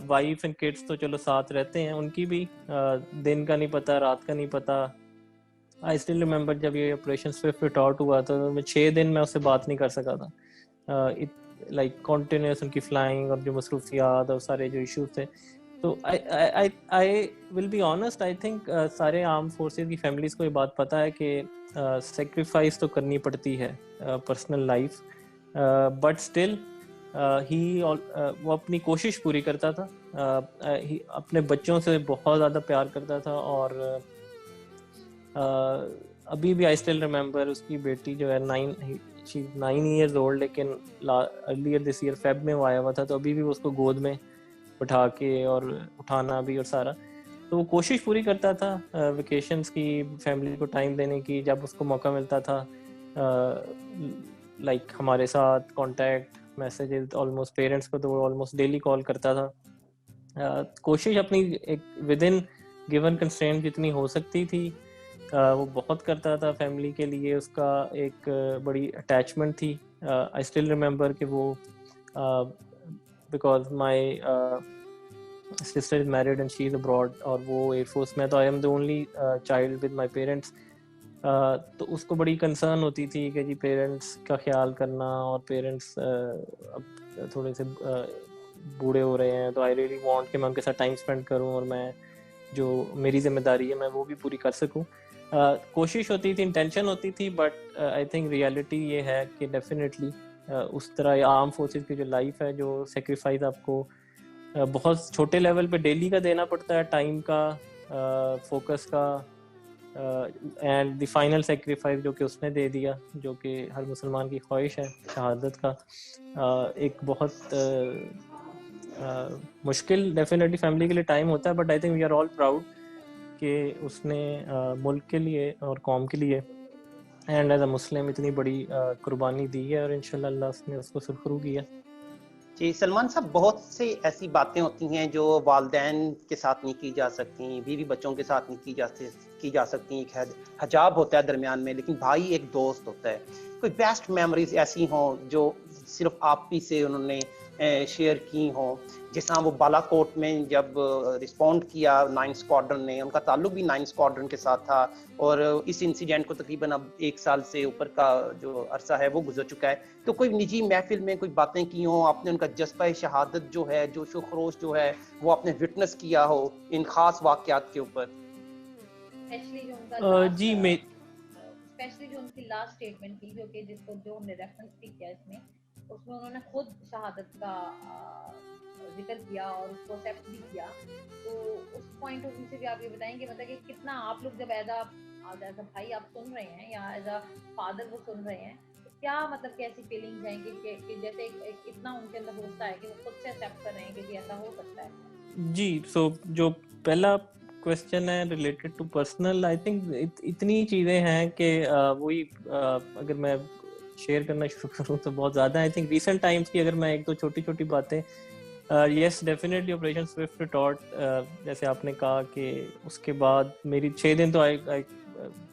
وائف اینڈ کڈس تو چلو ساتھ رہتے ہیں, ان کی بھی دن کا نہیں پتہ, رات کا نہیں پتہ. آئی اسٹل ریممبر جب یہ آپریشن سوئفٹ ریٹارٹ ہوا تھا تو میں 6 دن میں اس سے بات نہیں کر سکا تھا, لائک کنٹینیوس ان کی فلائنگ اور جو مصروفیات اور سارے جو ایشوز تھے. تو I will be honest I think سارے آرم فورسز کی فیملیز کو یہ بات پتہ ہے کہ سیکریفائس تو کرنی پڑتی ہے پرسنل لائف, بٹ اسٹل وہ اپنی کوشش پوری کرتا تھا. اپنے بچوں سے بہت زیادہ پیار کرتا تھا اور ابھی بھی آئی اسٹل ریممبر اس کی بیٹی جو ہے 9 ایئرز اولڈ, لیکن ارلیئر دس ایئر فیب میں وہ آیا ہوا تھا تو ابھی بھی اس کو گود میں بٹھا کے اور اٹھانا بھی اور سارا. تو وہ کوشش پوری کرتا تھا ویکیشنز کی, فیملی کو ٹائم دینے کی, جب اس کو موقع ملتا تھا لائک ہمارے ساتھ کانٹیکٹ میسیجز آلموسٹ پیرنٹس کو تو وہ آلموسٹ ڈیلی کال کرتا تھا. کوشش اپنی ایک ود ان گیون کنسٹرینٹ جتنی ہو سکتی تھی وہ بہت کرتا تھا فیملی کے لیے. اس کا ایک بڑی اٹیچمنٹ تھی. آئی اسٹل ریممبر کہ وہ because my sister is married and she is abroad اور وہ ایئر فورس میں, تو I am the only child with my parents. تو اس کو بڑی کنسرن ہوتی تھی کہ جی پیرنٹس کا خیال کرنا, اور پیرنٹس اب تھوڑے سے بوڑھے ہو رہے ہیں, تو آئی ریئلی وانٹ کہ میں ان کے ساتھ ٹائم اسپینڈ کروں اور میں جو میری ذمہ داری ہے میں وہ بھی پوری کر سکوں. کوشش ہوتی تھی, انٹینشن ہوتی تھی, بٹ آئی تھنک ریئلٹی یہ ہے کہ ڈیفینیٹلی اس طرح آرم فورسز کی جو لائف ہے, جو سیکریفائز آپ کو بہت چھوٹے لیول پہ ڈیلی کا دینا پڑتا ہے, ٹائم کا, فوکس کا, اینڈ دی فائنل سیکریفائز جو کہ اس نے دے دیا, جو کہ ہر مسلمان کی خواہش ہے, شہادت کا. ایک بہت مشکل ڈیفینیٹلی فیملی کے لیے ٹائم ہوتا ہے, but I think we are all proud کہ اس نے ملک کے لیے اور قوم کے لیے اینڈ ایز اے مسلم اتنی بڑی قربانی دی ہے, اور انشاءاللہ اللہ اس نے اس کو سرخرو کیا.
جی سلمان صاحب, بہت سی ایسی باتیں ہوتی ہیں جو والدین کے ساتھ نہیں کی جا سکتی, بیوی بچوں کے ساتھ نہیں کی جا سکتی, ایک حجاب ہوتا ہے درمیان میں, لیکن بھائی ایک دوست ہوتا ہے. کوئی بیسٹ میموریز ایسی ہوں جو صرف آپ ہی سے انہوں نے شیئر کی ہوں, جس طرح وہ بالا کوٹ میں جب رسپونڈ کیا 9 اسکواڈرن نے, ان کا تعلق بھی 9 اسکواڈرن کے ساتھ تھا, اور اس انسیڈنٹ کو تقریباً اب 1 سال سے اوپر کا جو عرصہ ہے وہ گزر چکا ہے. تو کوئی نجی محفل میں کوئی باتیں کی ہوں, آپ نے ان کا جذبہ شہادت جو ہے, جوش و خروش جو ہے, وہ آپ نے وٹنس کیا ہو ان خاص واقعات کے اوپر؟
جی
اسپیشلی جو ان کی لاسٹ اسٹیٹمنٹ تھی, جو کہ جس کو جو ہم نے ریفرنس بھی کیا اس میں انہوں نے خود شہادت کا ذکر کیا اور اس کو ایکسیپٹ بھی کیا. تو اس پوائنٹ آف ویو سے بھی آپ یہ بتائیں کہ مطلب کہ کتنا آپ لوگ جب ایز اے بھائی آپ سن رہے ہیں یا ایز اے فادر وہ سن رہے ہیں, تو کیا مطلب کیسی فیلنگز ہیں کہ جیسے اتنا ان کے اندر ہوتا ہے کہ وہ خود سے ایکسیپٹ کر رہے ہیں کہ جی ایسا ہو سکتا ہے.
جی سو جو پہلا کویسچن ہے related to personal, I think اتنی چیزیں ہیں کہ وہی اگر میں شیئر کرنا شروع کروں تو بہت زیادہ. آئی تھنک ریسنٹ ٹائمس کی اگر میں ایک دو چھوٹی چھوٹی باتیں, یس ڈیفینیٹلی آپریشن سوئفٹ ٹاٹ, جیسے آپ نے کہا کہ اس کے بعد میری 6 دن تو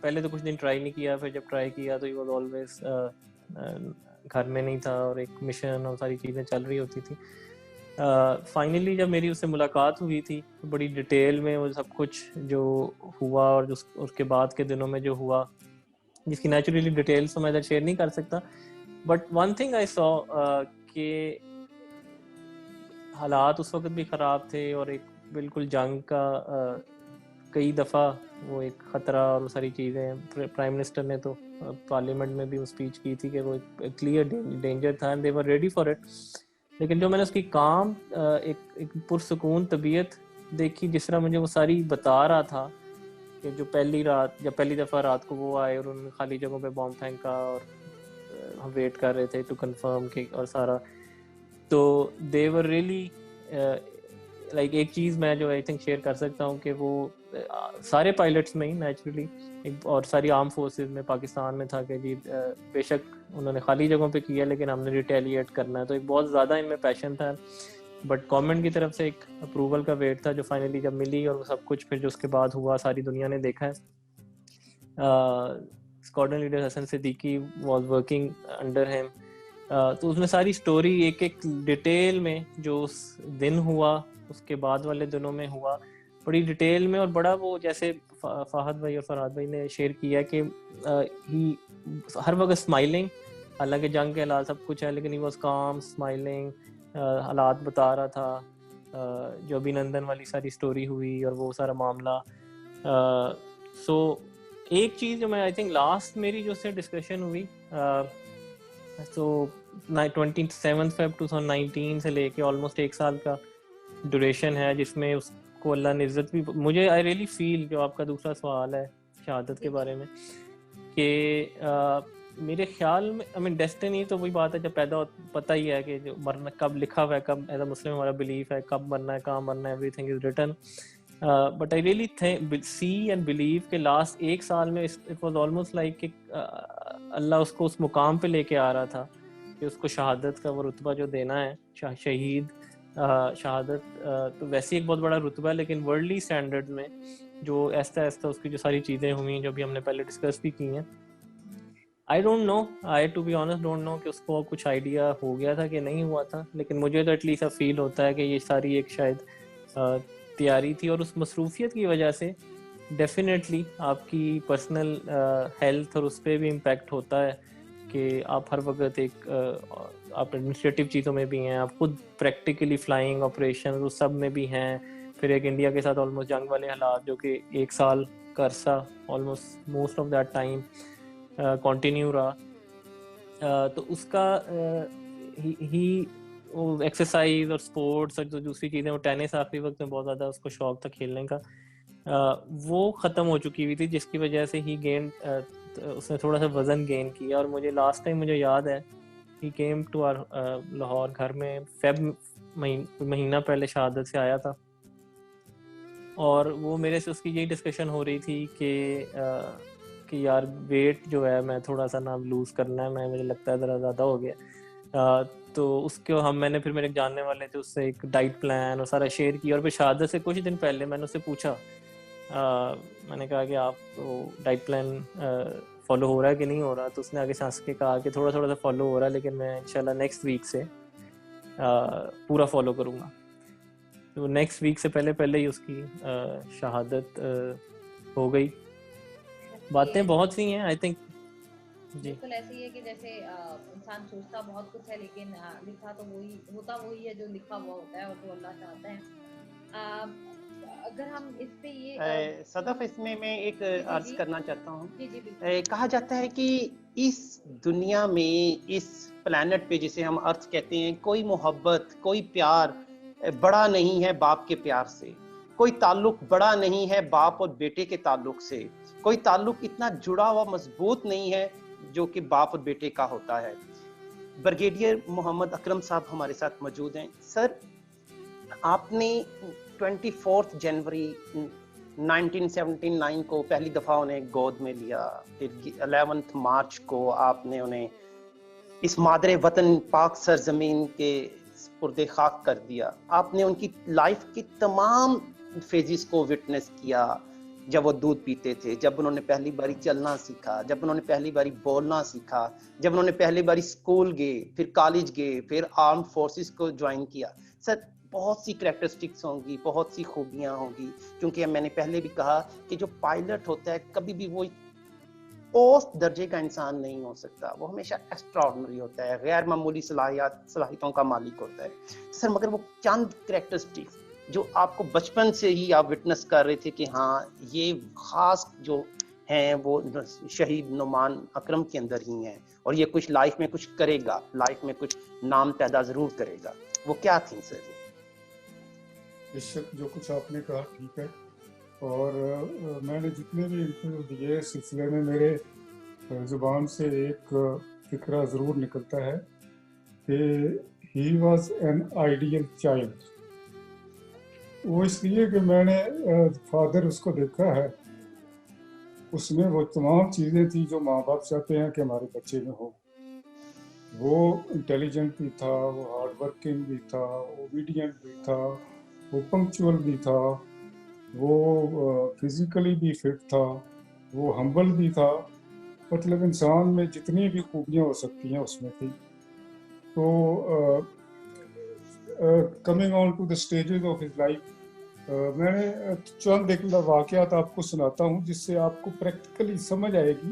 پہلے تو کچھ دن ٹرائی نہیں کیا, پھر جب ٹرائی کیا تو ہی واز آلویز گھر میں نہیں تھا, اور ایک مشن اور ساری چیزیں چل رہی ہوتی تھی. فائنلی جب میری اس سے ملاقات ہوئی تھی تو بڑی ڈیٹیل میں وہ سب کچھ جو ہوا, اور اس کے بعد کے دنوں میں جو ہوا, جس کی نیچرلی ڈیٹیلس تو میں ادھر شیئر نہیں کر سکتا, بٹ ون تھنگ آئی سو کہ حالات اس وقت بھی خراب تھے, اور ایک بالکل جنگ کا کئی دفعہ وہ ایک خطرہ اور وہ ساری چیزیں. پرائم منسٹر نے تو پارلیمنٹ میں بھی وہ اسپیچ کی تھی کہ وہ ایک کلیئر ڈینجر تھا, and they were ready for it. لیکن جو میں نے اس کی کام ایک پرسکون طبیعت دیکھی, جس طرح مجھے وہ ساری بتا رہا تھا کہ جو پہلی دفعہ رات کو وہ آئے اور انہوں نے خالی جگہوں پہ بام پھینکا, اور ہم ویٹ کر رہے تھے ٹو کنفرم کہ, اور سارا تو دے ور ریئلی لائک. ایک چیز میں جو آئی تھنک شیئر کر سکتا ہوں کہ وہ سارے پائلٹس میں ہی نیچرلی اور ساری آرم فورسز میں پاکستان میں تھا کہ جی بے شک انہوں نے خالی جگہوں پہ کیا, لیکن ہم نے ریٹیلیٹ کرنا ہے. تو ایک بہت زیادہ ان میں پیشن تھا, بٹ گورنمنٹ کی طرف سے ایک اپروول کا ویٹ تھا جو فائنلی جب ملی, اور وہ سب کچھ پھر جو اس کے بعد ہوا ساری دنیا نے دیکھا ہے. Squadron leader Hasan Siddiqui was working under him, تو اس میں ساری سٹوری ایک ایک ڈیٹیل میں جو اس دن ہوا, اس کے بعد والے دنوں میں ہوا, بڑی ڈیٹیل میں, اور بڑا وہ جیسے فہد بھائی اور فرحاد بھائی نے شیئر کیا کہ ہی ہر وقت اسمائلنگ, حالانکہ جنگ کے حالات سب کچھ ہے, لیکن ہی واز کام اسمائلنگ, حالات بتا رہا تھا, جو ابھی نندن والی ساری سٹوری ہوئی اور وہ سارا معاملہ. سو ایک چیز جو میں آئی تھنک لاسٹ میری جو سے ڈسکشن ہوئی, تو 27 فیب 2019 سے لے کے آلموسٹ 1 سال کا ڈوریشن ہے, جس میں اس کو اللہ نے عزت بھی. مجھے آئی ریئلی فیل, جو آپ کا دوسرا سوال ہے شہادت کے بارے میں, کہ میرے خیال میں آئی مین ڈیسٹنی تو وہی بات ہے جب پیدا پتہ ہی ہے کہ جو مرنا کب لکھا ہوا ہے, کب ایز اے مسلم ہمارا بلیف ہے کب مرنا ہے, کہاں مرنا ہے, every thing is written. But I really see and believe کہ لاسٹ 1 سال میں اٹ واز آلموسٹ لائک کہ اللہ اس کو اس مقام پہ لے کے آ رہا تھا کہ اس کو شہادت کا وہ رتبہ جو دینا ہے, شہید شہادت تو ویسے ایک بہت بڑا رتبہ ہے, لیکن ورلڈلی اسٹینڈرڈ میں جو ایسا اس کی جو ساری چیزیں ہوئی جو بھی ہم نے پہلے ڈسکس بھی کی ہیں, I don't know, I to be honest don't know کہ اس کو کچھ آئیڈیا ہو گیا تھا کہ نہیں ہوا تھا, لیکن مجھے تو ایٹ لیسٹ اب فیل ہوتا ہے کہ یہ ساری ایک شاید تیاری تھی, اور اس مصروفیت کی وجہ سے ڈیفینیٹلی آپ کی پرسنل ہیلتھ اور اس پہ بھی امپیکٹ ہوتا ہے کہ آپ ہر وقت ایک آپ ایڈمنسٹریٹو چیزوں میں بھی ہیں, آپ خود پریکٹیکلی فلائنگ آپریشن اس سب میں بھی ہیں, پھر ایک انڈیا کے ساتھ آلموسٹ جنگ والے حالات جو کہ 1 سال کا عرصہ almost most of that time continue رہا. تو اس کا ہی ایکسرسائز اور اسپورٹس اور جو دوسری چیزیں, وہ ٹینس آخری وقت میں بہت زیادہ اس کو شوق تھا کھیلنے کا, وہ ختم ہو چکی ہوئی تھی, جس کی وجہ سے ہی گین اس نے تھوڑا سا وزن گین کیا. اور مجھے لاسٹ ٹائم مجھے یاد ہے he came to our Lahore, گھر میں فیب مہینہ پہلے شہادت سے آیا تھا, اور وہ میرے سے اس کی یہی ڈسکشن ہو رہی تھی کہ یار ویٹ جو ہے میں تھوڑا سا نا لوز کرنا ہے, مجھے لگتا ہے ذرا زیادہ ہو گیا. تو اس کو میں نے پھر میرے جاننے والے تھے اس سے ایک ڈائٹ پلان اور سارا شیئر کیا, اور پھر شہادت سے کچھ دن پہلے میں نے اس سے پوچھا, میں نے کہا کہ آپ کو ڈائٹ پلان فالو ہو رہا ہے کہ نہیں ہو رہا, تو اس نے آگے سانس کے کہا کہ تھوڑا سا فالو ہو رہا ہے, لیکن میں انشاءاللہ نیکسٹ ویک سے پورا فالو کروں گا. تو نیکسٹ ویک سے پہلے ہی اس کی شہادت ہو گئی. باتیں بہت سی ہیں آئی تھنک. جی
بالکل ایسے ہی ہے کہ جیسے انسان سوچتا بہت کچھ ہے, لیکن لکھا تو وہی ہے جو لکھا ہوا ہوتا ہے اور جو اللہ چاہتا ہے. اگر ہم اس پہ یہ
صدف, اس میں ایک عرض کرنا چاہتا ہوں.
جی جی
کہا جاتا ہے کہ اس دنیا میں, اس پلانٹ پہ جسے ہم ارتھ کہتے ہیں, کوئی محبت, کوئی پیار بڑا نہیں ہے باپ کے پیار سے, کوئی تعلق بڑا نہیں ہے باپ اور بیٹے کے تعلق سے, کوئی تعلق اتنا جڑا ہوا مضبوط نہیں ہے جو کہ باپ اور بیٹے کا ہوتا ہے. بریگیڈیئر محمد اکرم صاحب ہمارے ساتھ موجود ہیں. سر, آپ نے 24 جنوری 1979 کو پہلی دفعہ انہیں گود میں لیا, پھر 11 مارچ کو آپ نے انہیں اس مادر وطن پاک سرزمین کے سپرد خاک کر دیا. آپ نے ان کی لائف کی تمام فیزز کو وٹنس کیا, جب وہ دودھ پیتے تھے, جب انہوں نے پہلی باری چلنا سیکھا, جب انہوں نے پہلی باری بولنا سیکھا, جب انہوں نے پہلی باری اسکول گئے, پھر کالج گئے, پھر آرم فورسز کو جوائن کیا. سر, بہت سی کریکٹرسٹکس ہوں گی, بہت سی خوبیاں ہوں گی, کیونکہ میں نے پہلے بھی کہا کہ جو پائلٹ ہوتا ہے کبھی بھی وہ اوس درجے کا انسان نہیں ہو سکتا, وہ ہمیشہ ایکسٹراڈنری ہوتا ہے, غیر معمولی صلاحیتوں کا مالک ہوتا ہے. سر, مگر وہ چند کریکٹرسٹکس جو آپ کو بچپن سے ہی آپ وٹنس کر رہے تھے کہ ہاں یہ خاص جو ہیں وہ شہید نعمان اکرم کے اندر ہی ہیں, اور یہ کچھ لائف میں کچھ کرے گا, لائف میں کچھ نام پیدا ضرور کرے گا, وہ کیا تھیں سر؟
بے شک جو کچھ آپ نے کہا ٹھیک ہے, اور میں نے جتنے بھی انٹرویو دیے اس سلسلے میں میرے زبان سے ایک فکرہ ضرور نکلتا ہے کہ he was an ideal child. وہ اس لیے کہ میں نے فادر اس کو دیکھا ہے, اس میں وہ تمام چیزیں تھیں جو ماں باپ چاہتے ہیں کہ ہمارے بچے میں ہو. وہ انٹیلیجنٹ بھی تھا, وہ ہارڈ ورکنگ بھی تھا, اوبیڈینٹ بھی تھا, وہ پنکچوئل بھی تھا, وہ فزیکلی بھی فٹ تھا, وہ ہمبل بھی تھا. مطلب انسان میں جتنی بھی خوبیاں ہو سکتی ہیں اس میں تھی. تو coming on to the stages of his life, میں نے چند ایک واقعات آپ کو سناتا ہوں جس سے آپ کو پریکٹیکلی سمجھ آئے گی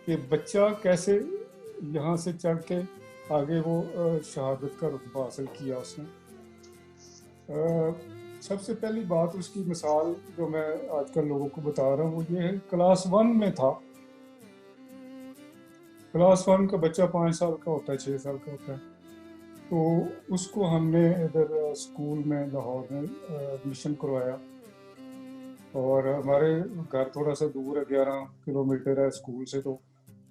کہ بچہ کیسے یہاں سے چڑھ کے آگے وہ شہادت کا رتبہ حاصل کیا اس نے. سب سے پہلی بات اس کی مثال جو میں آج کل لوگوں کو بتا رہا ہوں وہ یہ ہے, کلاس 1 میں تھا. کلاس 1 کا بچہ 5 سال کا ہوتا ہے, 6 سال کا ہوتا ہے. تو اس کو ہم نے ادھر اسکول میں لاہور میں ایڈمیشن کروایا, اور ہمارے گھر تھوڑا سا دور ہے, 11 کلومیٹر ہے اسکول سے. تو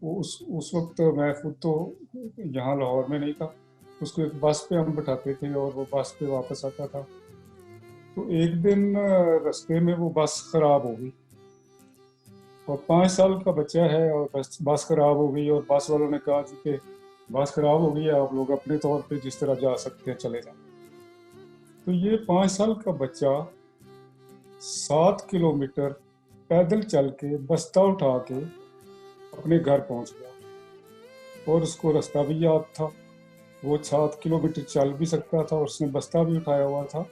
وہ اس وقت میں خود تو یہاں لاہور میں نہیں تھا, اس کو ایک بس پہ ہم بٹھاتے تھے اور وہ بس پہ واپس آتا تھا. تو ایک دن رستے میں وہ بس خراب ہو گئی, اور 5 سال کا بچہ ہے اور بس خراب ہو گئی, اور بس والوں نے کہا جی کہ بس خراب ہو گئی ہے, آپ لوگ اپنے طور پہ جس طرح جا سکتے ہیں چلے جائیں. تو یہ 5 سال کا بچہ 7 کلومیٹر پیدل چل کے بستہ اٹھا کے اپنے گھر پہنچ گیا, اور اس کو رستہ بھی یاد تھا. وہ 7 کلومیٹر چل بھی سکتا تھا, اور اس نے بستہ بھی اٹھایا ہوا تھا,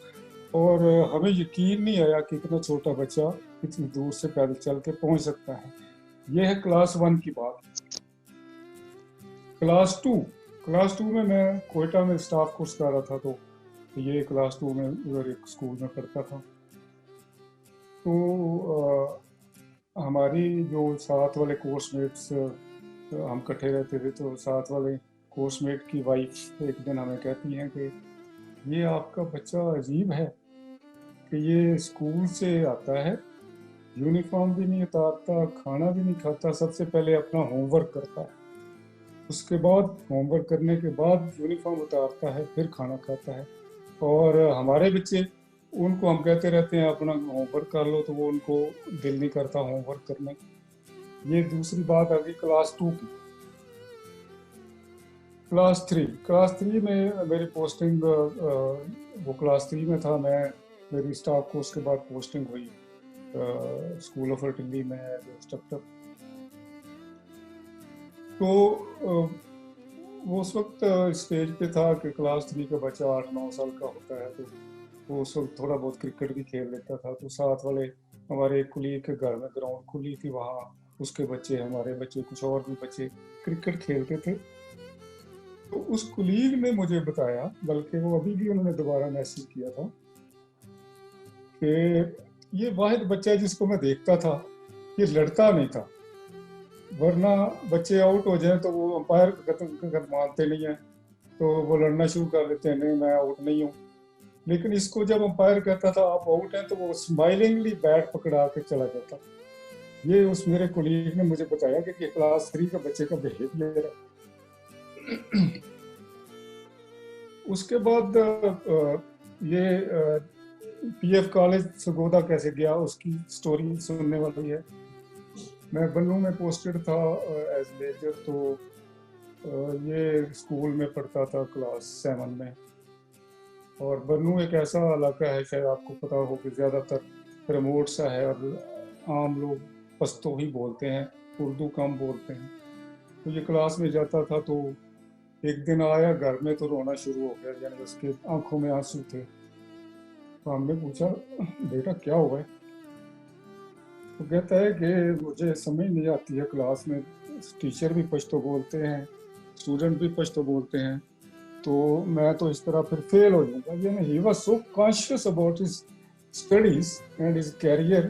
اور ہمیں یقین نہیں آیا کہ اتنا چھوٹا بچہ اتنی دور سے پیدل چل کے پہنچ سکتا ہے. یہ ہے کلاس 1 کی بات. کلاس 2 میں کوئٹہ میں اسٹاف کورس کر رہا تھا, تو یہ کلاس 2 میں ادھر ایک اسکول میں پڑھتا تھا. تو ہماری جو ساتھ والے کورس میٹس ہم کٹھے رہتے تھے, تو ساتھ والے کورس میٹ کی وائف ایک دن ہمیں کہتی ہیں کہ یہ آپ کا بچہ عجیب ہے کہ یہ اسکول سے آتا ہے, یونیفارم بھی نہیں اتارتا, کھانا بھی نہیں کھاتا, سب سے پہلے اپنا ہوم ورک کرتا ہے, اس کے بعد ہوم ورک کرنے کے بعد یونیفارم اتارتا ہے, پھر کھانا کھاتا ہے. اور ہمارے بچے, ان کو ہم کہتے رہتے ہیں اپنا ہوم ورک کر لو, تو وہ ان کو دل نہیں کرتا ہوم ورک کرنے. یہ دوسری بات آ گئی کلاس 2 کی. کلاس 3 میں میری پوسٹنگ, وہ کلاس 3 میں تھا میں, میری اسٹاف کورس کے بعد پوسٹنگ ہوئی اسکول آف ارٹلری میں ایز اے انسٹرکٹر. تو وہ اس وقت اسٹیج پہ تھا کہ کلاس 3 کا بچہ 8-9 سال کا ہوتا ہے, تو وہ اس وقت تھوڑا بہت کرکٹ بھی کھیل لیتا تھا. تو ساتھ والے ہمارے ایک کلیگ کے گھر میں گراؤنڈ کھلی تھی, وہاں اس کے بچے, ہمارے بچے, کچھ اور بھی بچے کرکٹ کھیلتے تھے. تو اس کلیگ نے مجھے بتایا, بلکہ وہ ابھی بھی انہوں نے دوبارہ میسج کیا تھا, کہ یہ واحد بچہ ہے جس کو میں دیکھتا تھا, یہ لڑتا نہیں تھا, ورنہ بچے آؤٹ ہو جائیں تو وہ امپائر مانتے نہیں ہیں, تو وہ لڑنا شروع کر دیتے ہیں, نہیں میں آؤٹ نہیں ہوں. لیکن اس کو جب امپائر کہتا تھا آپ آؤٹ ہیں, تو وہ اسمائلنگلی بیٹ پکڑا کے چلا جاتا. یہ اس میرے کولیگ نے مجھے بتایا کہ یہ کلاس 3 کا بچے کا بیہیویئر ہے. اس کے بعد یہ پی ایف کالج سرگودا کیسے گیا, اس کی سٹوری سننے والی ہے. میں بنوں میں پوسٹڈ تھا ایز میجر, تو یہ اسکول میں پڑھتا تھا کلاس 7 میں. اور بنوں ایک ایسا علاقہ ہے, شاید آپ کو پتا ہو کہ زیادہ تر ریموٹ سا ہے, اور عام لوگ پشتو ہی بولتے ہیں, اردو کم بولتے ہیں. تو یہ کلاس میں جاتا تھا, تو ایک دن آیا گھر میں تو رونا شروع ہو گیا, یعنی اس کے آنکھوں میں آنسو تھے. تو ہم نے پوچھا بیٹا کیا ہوا ہے؟ تو کہتا ہے کہ مجھے سمجھ نہیں آتی ہے, کلاس میں ٹیچر بھی پشتو بولتے ہیں, اسٹوڈنٹ بھی پشتو بولتے ہیں, تو میں تو اس طرح پھر فیل ہو جاؤں گا. یعنی he was so conscious about his studies and his career.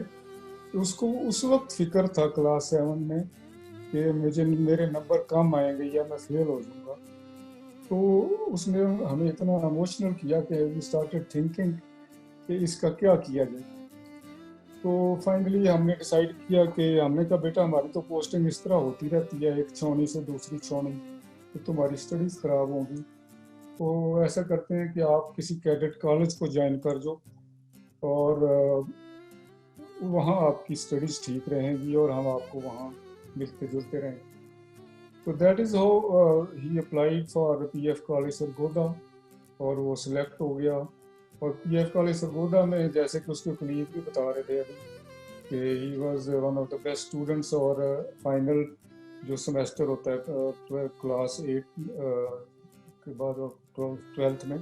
اس کو اس وقت فکر تھا کلاس 7 میں کہ میرے نمبر کم آئیں گے یا میں فیل ہو جاؤں گا. تو اس نے ہمیں اتنا ایموشنل کیا کہ وی اسٹارٹڈ تھنکنگ کہ اس کا کیا کیا جائے. تو فائنلی ہم نے ڈیسائیڈ کیا کہ ہم نے کہا بیٹا ہماری تو پوسٹنگ اس طرح ہوتی رہتی ہے, ایک چھاؤنی سے دوسری چھاؤنی, تو تمہاری اسٹڈیز خراب ہوں گی. تو ایسا کرتے ہیں کہ آپ کسی کیڈٹ کالج کو جوائن کر جو, اور وہاں آپ کی اسٹڈیز ٹھیک رہیں گی, اور ہم آپ کو وہاں ملتے جلتے رہیں گے. تو that is how he applied for P F college Sargodha, اور وہ سلیکٹ ہو گیا. اور پی ایف کالج سرگودا میں جیسے کہ اس کے کلیگ بھی بتا رہے تھے ابھی کہ he was one of the best students. اور فائنل جو سمیسٹر ہوتا ہے کلاس 8 کے بعد 12th میں,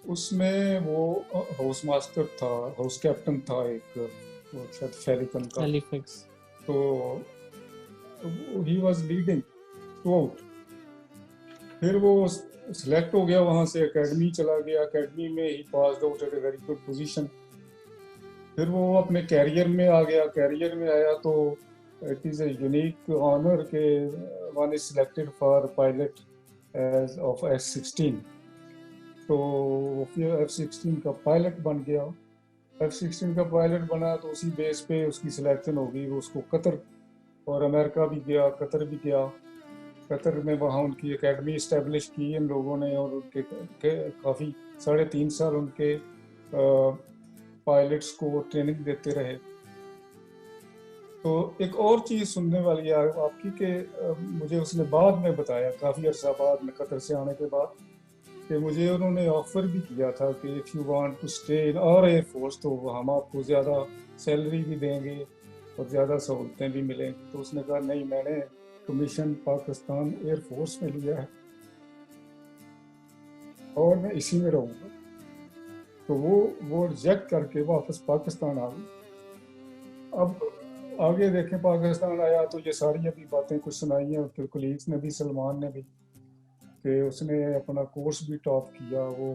اس میں وہ ہاؤس ماسٹر تھا, ہاؤس کیپٹن تھا ایک, شاید فیلیکن کا. تو he was leading through out. پھر وہ سلیکٹ ہو گیا, وہاں سے اکیڈمی چلا گیا, اکیڈمی میں he passed out at a very good position. پھر وہ اپنے کیریئر میں آ گیا. کیریئر میں آیا تو it is a unique honour کہ one is selected for pilot as of F-16. تو F-16 کا پائلٹ بن گیا. F-16 کا پائلٹ بنا تو اسی بیس پہ اس کی سلیکشن ہو گئی. وہ اس کو قطر اور امریکہ بھی گیا, قطر بھی گیا. قطر میں وہاں ان کی اکیڈمی اسٹیبلش کی ان لوگوں نے, اور ان کے کافی 3.5 سال ان کے پائلٹس کو ٹریننگ دیتے رہے. تو ایک اور چیز سننے والی ہے آپ کی کہ مجھے اس نے بعد میں بتایا, کافی عرصہ بعد میں قطر سے آنے کے بعد, کہ مجھے انہوں نے آفر بھی کیا تھا کہ if you want to stay in our air force تو ہم آپ کو زیادہ سیلری بھی دیں گے اور زیادہ سہولتیں بھی ملیں گی. تو اس نے کہا نہیں, میں نے کمیشن پاکستان ایئر فورس میں لیا ہے اور میں اسی میں رہوں گا. تو وہ ریجیکٹ کر کے واپس پاکستان آ گئی. اب آگے دیکھیں پاکستان آیا تو یہ ساری ابھی باتیں کچھ سنائی ہیں پھر کولیگس نے بھی, سلمان نے بھی, کہ اس نے اپنا کورس بھی ٹاپ کیا. وہ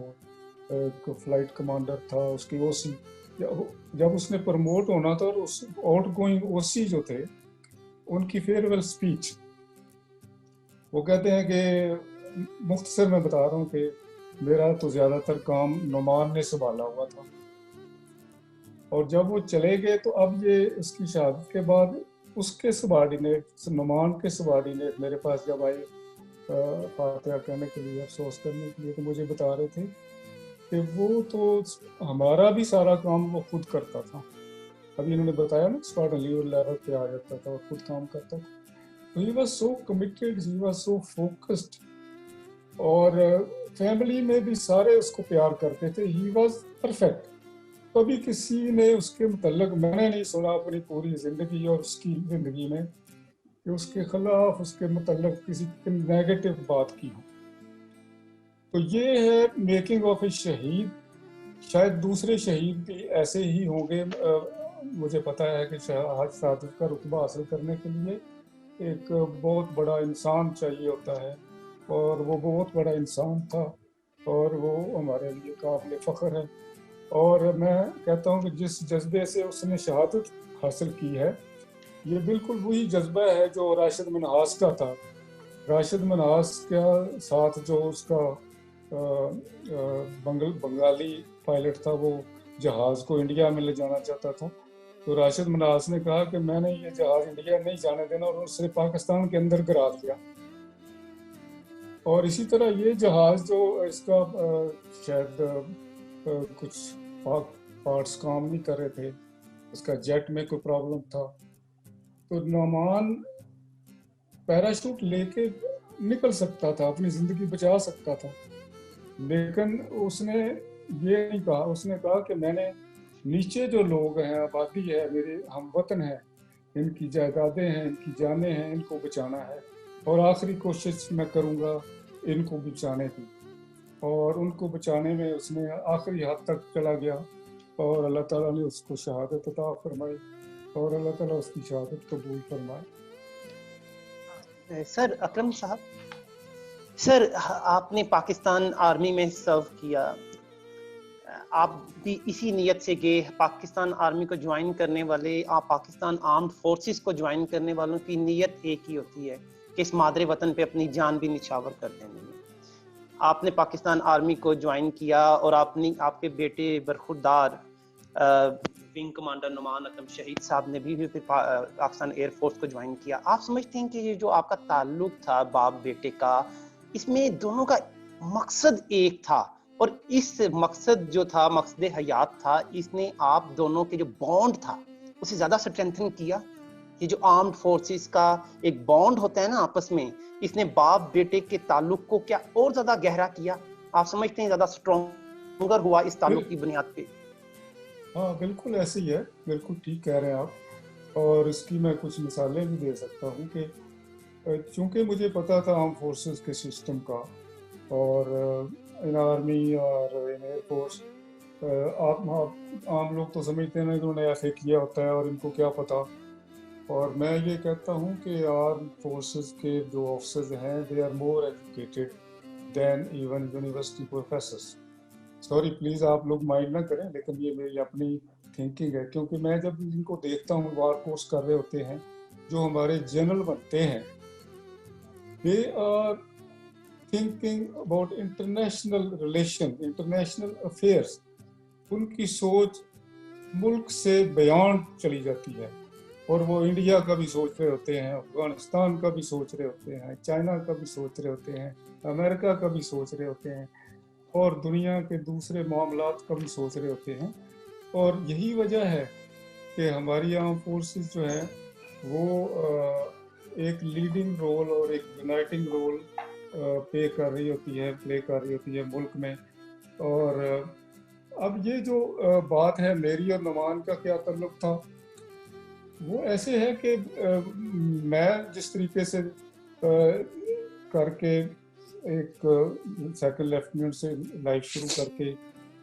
فلائٹ کمانڈر تھا, اس کی او سی جب اس نے پروموٹ ہونا تھا, اور اس آؤٹ گوئنگ او سی جو تھے ان کی فیئرویل اسپیچ, وہ کہتے ہیں کہ مختصر میں بتا رہا ہوں کہ میرا تو زیادہ تر کام نعمان نے سنبھالا ہوا تھا, اور جب وہ چلے گئے تو اب یہ اس کی شہادت کے بعد اس کے سبارڈینیٹ, نعمان کے سبارڈینیٹ میرے پاس جب آئے فاتحہ کہنے کے لیے, افسوس کرنے کے لیے, تو مجھے بتا رہے تھے کہ وہ تو ہمارا بھی سارا کام وہ خود کرتا تھا. ابھی انہوں نے بتایا نا اسپارٹن لیول پہ آ جاتا تھا اور خود کام کرتا تھا. He was so committed, he was so focused, اور فیملی میں بھی سارے اس کو پیار کرتے تھے. He was perfect. کبھی کسی نے اس کے متعلق, میں نے نہیں سنا اپنی پوری زندگی اور اس کی زندگی میں, کہ اس کے خلاف, اس کے متعلق کسی نیگیٹو بات کی ہو. تو یہ ہے میکنگ آف اے شہید. شاید دوسرے شہید بھی ایسے ہی ہوں گے. مجھے پتا ہے کہ شہادت کا رتبہ حاصل کرنے کے لیے ایک بہت بڑا انسان چاہیے ہوتا ہے, اور وہ بہت بڑا انسان تھا, اور وہ ہمارے لیے قابل فخر ہے. اور میں کہتا ہوں کہ جس جذبے سے اس نے شہادت حاصل کی ہے, یہ بالکل وہی جذبہ ہے جو راشد منہاس کا تھا. راشد منہاس کے ساتھ جو اس کا بنگالی پائلٹ تھا, وہ جہاز کو انڈیا میں لے جانا چاہتا تھا, تو راشد منہاس نے کہا کہ میں نے یہ جہاز انڈیا نہیں جانے دینا, اور اسے پاکستان کے اندر گرا دیا. اور اسی طرح یہ جہاز جو اس کا شاید کچھ پارٹس کام نہیں کر رہے تھے, اس کا جیٹ میں کوئی پرابلم تھا, تو نعمان پیراشوٹ لے کے نکل سکتا تھا, اپنی زندگی بچا سکتا تھا, لیکن اس نے یہ نہیں کہا. اس نے کہا کہ میں نے نیچے جو لوگ ہیں, آبادی ہے, میرے ہم وطن ہیں, ان کی جائیدادیں ہیں, ان کی جانیں ہیں, ان کو بچانا ہے, اور آخری کوشش میں کروں گا ان کو بچانے کی. اور ان کو بچانے میں اس نے آخری حد تک چلا گیا, اور اللہ تعالیٰ نے اس کو شہادت عطا فرمائی, اور اللہ تعالیٰ اس کی شہادت قبول فرمائے.
سر اکرم صاحب, سر آپ نے پاکستان آرمی میں سرو کیا, آپ بھی اسی نیت سے گئے. پاکستان آرمی کو جوائن کرنے والے, آپ پاکستان آرمڈ فورسز کو جوائن کرنے والوں کی نیت ایک ہی ہوتی ہے کہ اس مادر وطن پہ اپنی جان بھی نچھاور کر دینی ہے. آپ نے پاکستان آرمی کو جوائن کیا, اور آپ کے بیٹے برخوردار ونگ کمانڈر نعمان اکرم شہید صاحب نے بھی پاکستان ایئر فورس کو جوائن کیا. آپ سمجھتے ہیں کہ یہ جو آپ کا تعلق تھا باپ بیٹے کا, اس میں دونوں کا مقصد ایک تھا, اور اس مقصد جو تھا, مقصد حیات تھا, اس نے آپ دونوں کے جو بانڈ تھا اسے زیادہ اسٹرینتھن کیا؟ یہ جو آرمڈ فورسز کا ایک بانڈ ہوتا ہے نا آپس میں, اس نے باپ بیٹے کے تعلق کو کیا اور زیادہ گہرا کیا؟ آپ سمجھتے ہیں زیادہ اسٹرانگر ہوا اس تعلق کی بنیاد پہ؟
ہاں بالکل ایسے ہی ہے, بالکل ٹھیک کہہ رہے ہیں آپ. اور اس کی میں کچھ مثالیں بھی دے سکتا ہوں کہ چونکہ مجھے پتا تھا آرم فورسز کے سسٹم کا, اور ان آرمی اور ان ایئر فورس, عام لوگ تو سمجھتے ہیں کہ انہوں نے ایسے کیا ہوتا ہے اور ان کو کیا پتا. اور میں یہ کہتا ہوں کہ آرم فورسز کے جو آفیسرز ہیں, they are more educated than even university professors. Sorry please آپ لوگ مائنڈ نہ کریں, لیکن یہ میری اپنی تھنکنگ ہے, کیونکہ میں جب ان کو دیکھتا ہوں وار کورس کر رہے ہوتے ہیں, جو ہمارے جنرل بنتے ہیں, they are thinking about international relation, international affairs. ان کی سوچ ملک سے بیانڈ چلی جاتی ہے, اور وہ انڈیا کا بھی سوچ رہے ہوتے ہیں, افغانستان کا بھی سوچ رہے ہوتے ہیں, چائنا کا بھی سوچ رہے ہوتے ہیں, امریکہ کا بھی سوچ رہے ہوتے ہیں, اور دنیا کے دوسرے معاملات کا بھی سوچ رہے ہوتے ہیں. اور یہی وجہ ہے کہ ہماری آرم فورسز جو ہیں وہ ایک لیڈنگ رول اور ایک یونائٹنگ رول پلے کر رہی ہوتی ہے ملک میں. اور اب یہ جو بات ہے میری اور نعمان کا کیا تعلق تھا, وہ ایسے ہے کہ میں جس طریقے سے کر کے ایک سیکنڈ لیفٹیننٹ سے لائف شروع کر کے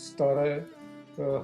17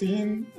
3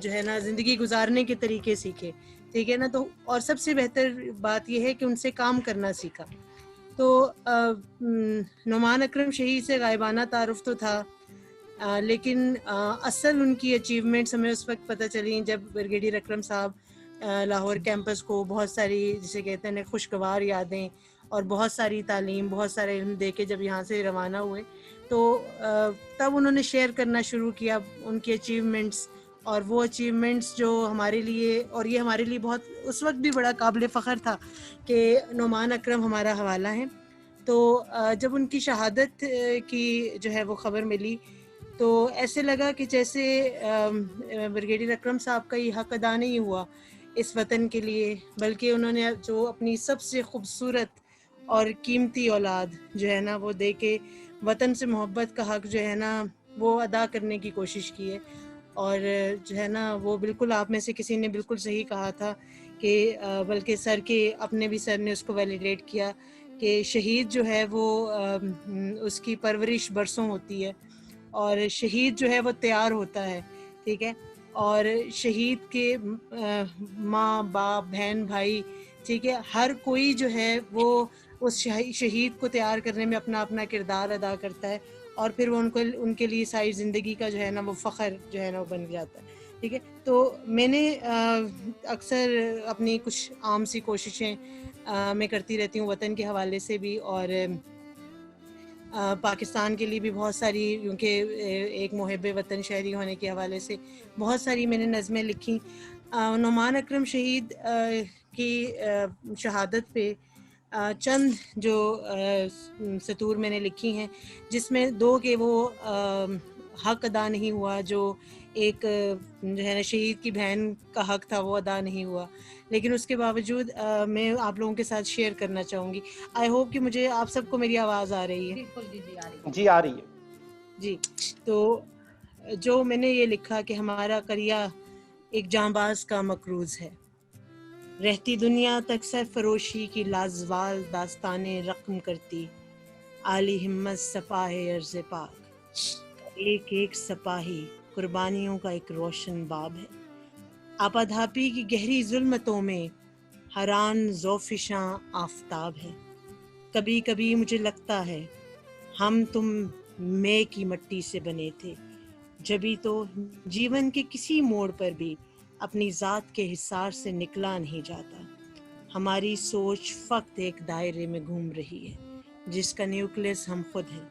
جو ہے نا زندگی گزارنے کے طریقے سیکھے، ٹھیک ہے نا. تو اور سب سے بہتر بات یہ ہے کہ ان سے کام کرنا سیکھا. تو نعمان اکرم شہید سے غائبانہ تعارف تو تھا، لیکن اصل ان کی اچیومنٹس ہمیں اس وقت پتہ چلی جب بریگیڈیئر اکرم صاحب لاہور کیمپس کو بہت ساری جسے کہتے ہیں خوشگوار یادیں اور بہت ساری تعلیم، بہت سارے علم دے کے جب یہاں سے روانہ ہوئے تو تب انہوں نے شیئر کرنا شروع کیا ان کی اچیومنٹس. اور وہ اچیومنٹس جو ہمارے لیے، اور یہ ہمارے لیے بہت اس وقت بھی بڑا قابل فخر تھا کہ نعمان اکرم ہمارا حوالہ ہیں. تو جب ان کی شہادت کی جو ہے وہ خبر ملی تو ایسے لگا کہ جیسے بریگیڈیئر اکرم صاحب کا یہ حق ادا نہیں ہوا اس وطن کے لیے، بلکہ انہوں نے جو اپنی سب سے خوبصورت اور قیمتی اولاد جو ہے نا وہ دے کے وطن سے محبت کا حق جو ہے نا وہ ادا کرنے کی کوشش کی ہے. اور جو ہے نا وہ بالکل آپ میں سے کسی نے بالکل صحیح کہا تھا کہ بلکہ سر کے اپنے بھی سر نے اس کو ویلیڈیٹ کیا کہ شہید جو ہے وہ اس کی پرورش برسوں ہوتی ہے اور شہید جو ہے وہ تیار ہوتا ہے، ٹھیک ہے. اور شہید کے ماں باپ بہن بھائی، ٹھیک ہے، ہر کوئی جو ہے وہ اس شہید کو تیار کرنے میں اپنا اپنا کردار ادا کرتا ہے اور پھر وہ ان کے لیے ساری زندگی کا جو ہے نا وہ فخر جو ہے نا وہ بن جاتا ہے، ٹھیک ہے. تو میں نے اکثر اپنی کچھ عام سی کوششیں میں کرتی رہتی ہوں وطن کے حوالے سے بھی اور پاکستان کے لیے بھی بہت ساری، کیونکہ ایک محب وطن شہری ہونے کے حوالے سے بہت ساری میں نے نظمیں لکھی. نعمان اکرم شہید کی شہادت پہ چند جو سطور میں نے لکھی ہیں، جس میں دو کہ وہ حق ادا نہیں ہوا جو ایک جو ہے نا شہید کی بہن کا حق تھا وہ ادا نہیں ہوا، لیکن اس کے باوجود میں آپ لوگوں کے ساتھ شیئر کرنا چاہوں گی. آئی ہوپ کہ مجھے آپ سب کو میری آواز آ رہی ہے.
بالکل جی آ رہی ہے.
جی آ رہی ہے
جی. تو جو میں نے یہ لکھا کہ ہمارا قریہ ایک جانباز کا مکروز ہے، رہتی دنیا تک سرفروشی کی لازوال داستانیں رقم کرتی، عالی ہمت سپاہ عرض پاک، ایک ایک سپاہی قربانیوں کا ایک روشن باب ہے. آپادھاپی کی گہری ظلمتوں میں حیران ذوفشاں آفتاب ہے. کبھی کبھی مجھے لگتا ہے ہم تم مے کی مٹی سے بنے تھے، جبھی تو جیون کے کسی موڑ پر بھی اپنی ذات کے حصار سے نکلا نہیں جاتا. ہماری سوچ فقط ایک دائرے میں گھوم رہی ہے جس کا نیوکلس ہم خود ہیں.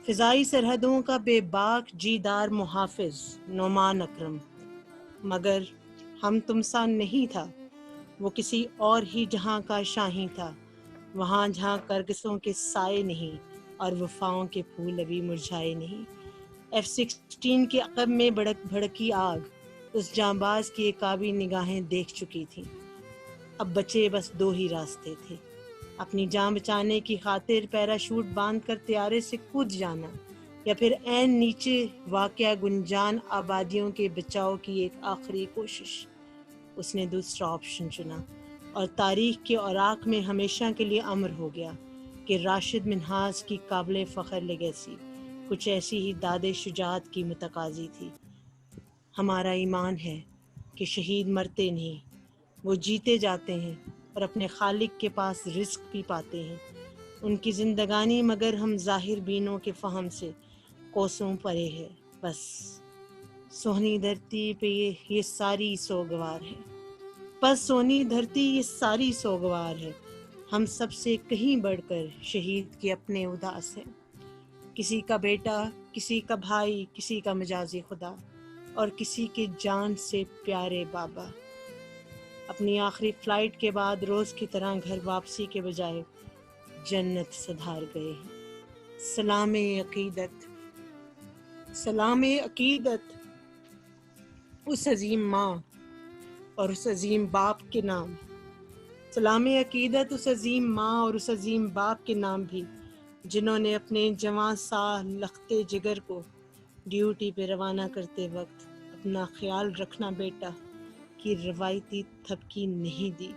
فضائی سرحدوں کا بے باک جیدار محافظ نعمان اکرم، مگر ہم تم سا نہیں تھا، وہ کسی اور ہی جہاں کا شاہی تھا، وہاں جہاں کرگسوں کے سائے نہیں اور وفاؤں کے پھول ابھی مرجھائے نہیں. F-16 کے عقب میں بھڑکی آگ اس جانباز کی ایکابی نگاہیں دیکھ چکی تھیں. اب بچے بس دو ہی راستے تھے، اپنی جان بچانے کی خاطر پیراشوٹ باندھ کر طیارے سے کود جانا، یا پھر عین نیچے واقع گنجان آبادیوں کے بچاؤ کی ایک آخری کوشش. اس نے دوسرا آپشن چنا اور تاریخ کے اوراق میں ہمیشہ کے لیے امر ہو گیا کہ راشد منہاس کی قابل فخر لیگیسی کچھ ایسی ہی داد شجاعت کی متقاضی تھی. ہمارا ایمان ہے کہ شہید مرتے نہیں، وہ جیتے جاتے ہیں اور اپنے خالق کے پاس رزق بھی پاتے ہیں. ان کی زندگانی مگر ہم ظاہر بینوں کے فہم سے کوسوں پرے ہے. بس سونی دھرتی پہ یہ ساری سوگوار ہے، بس سونی دھرتی یہ ساری سوگوار ہے. ہم سب سے کہیں بڑھ کر شہید کے اپنے اداس ہیں، کسی کا بیٹا، کسی کا بھائی، کسی کا مجازی خدا اور کسی کے جان سے پیارے بابا. اپنی آخری فلائٹ کے بعد روز کی طرح گھر واپسی کے بجائے جنت سدھار گئے ہیں. سلام عقیدت، سلام عقیدت اس عظیم ماں اور اس عظیم باپ کے نام. سلام عقیدت اس عظیم ماں اور اس عظیم باپ کے نام بھی، جنہوں نے اپنے جواں سا لختے جگر کو ڈیوٹی پہ روانہ کرتے وقت اپنا خیال رکھنا بیٹا کی روایتی تھپکی نہیں دی،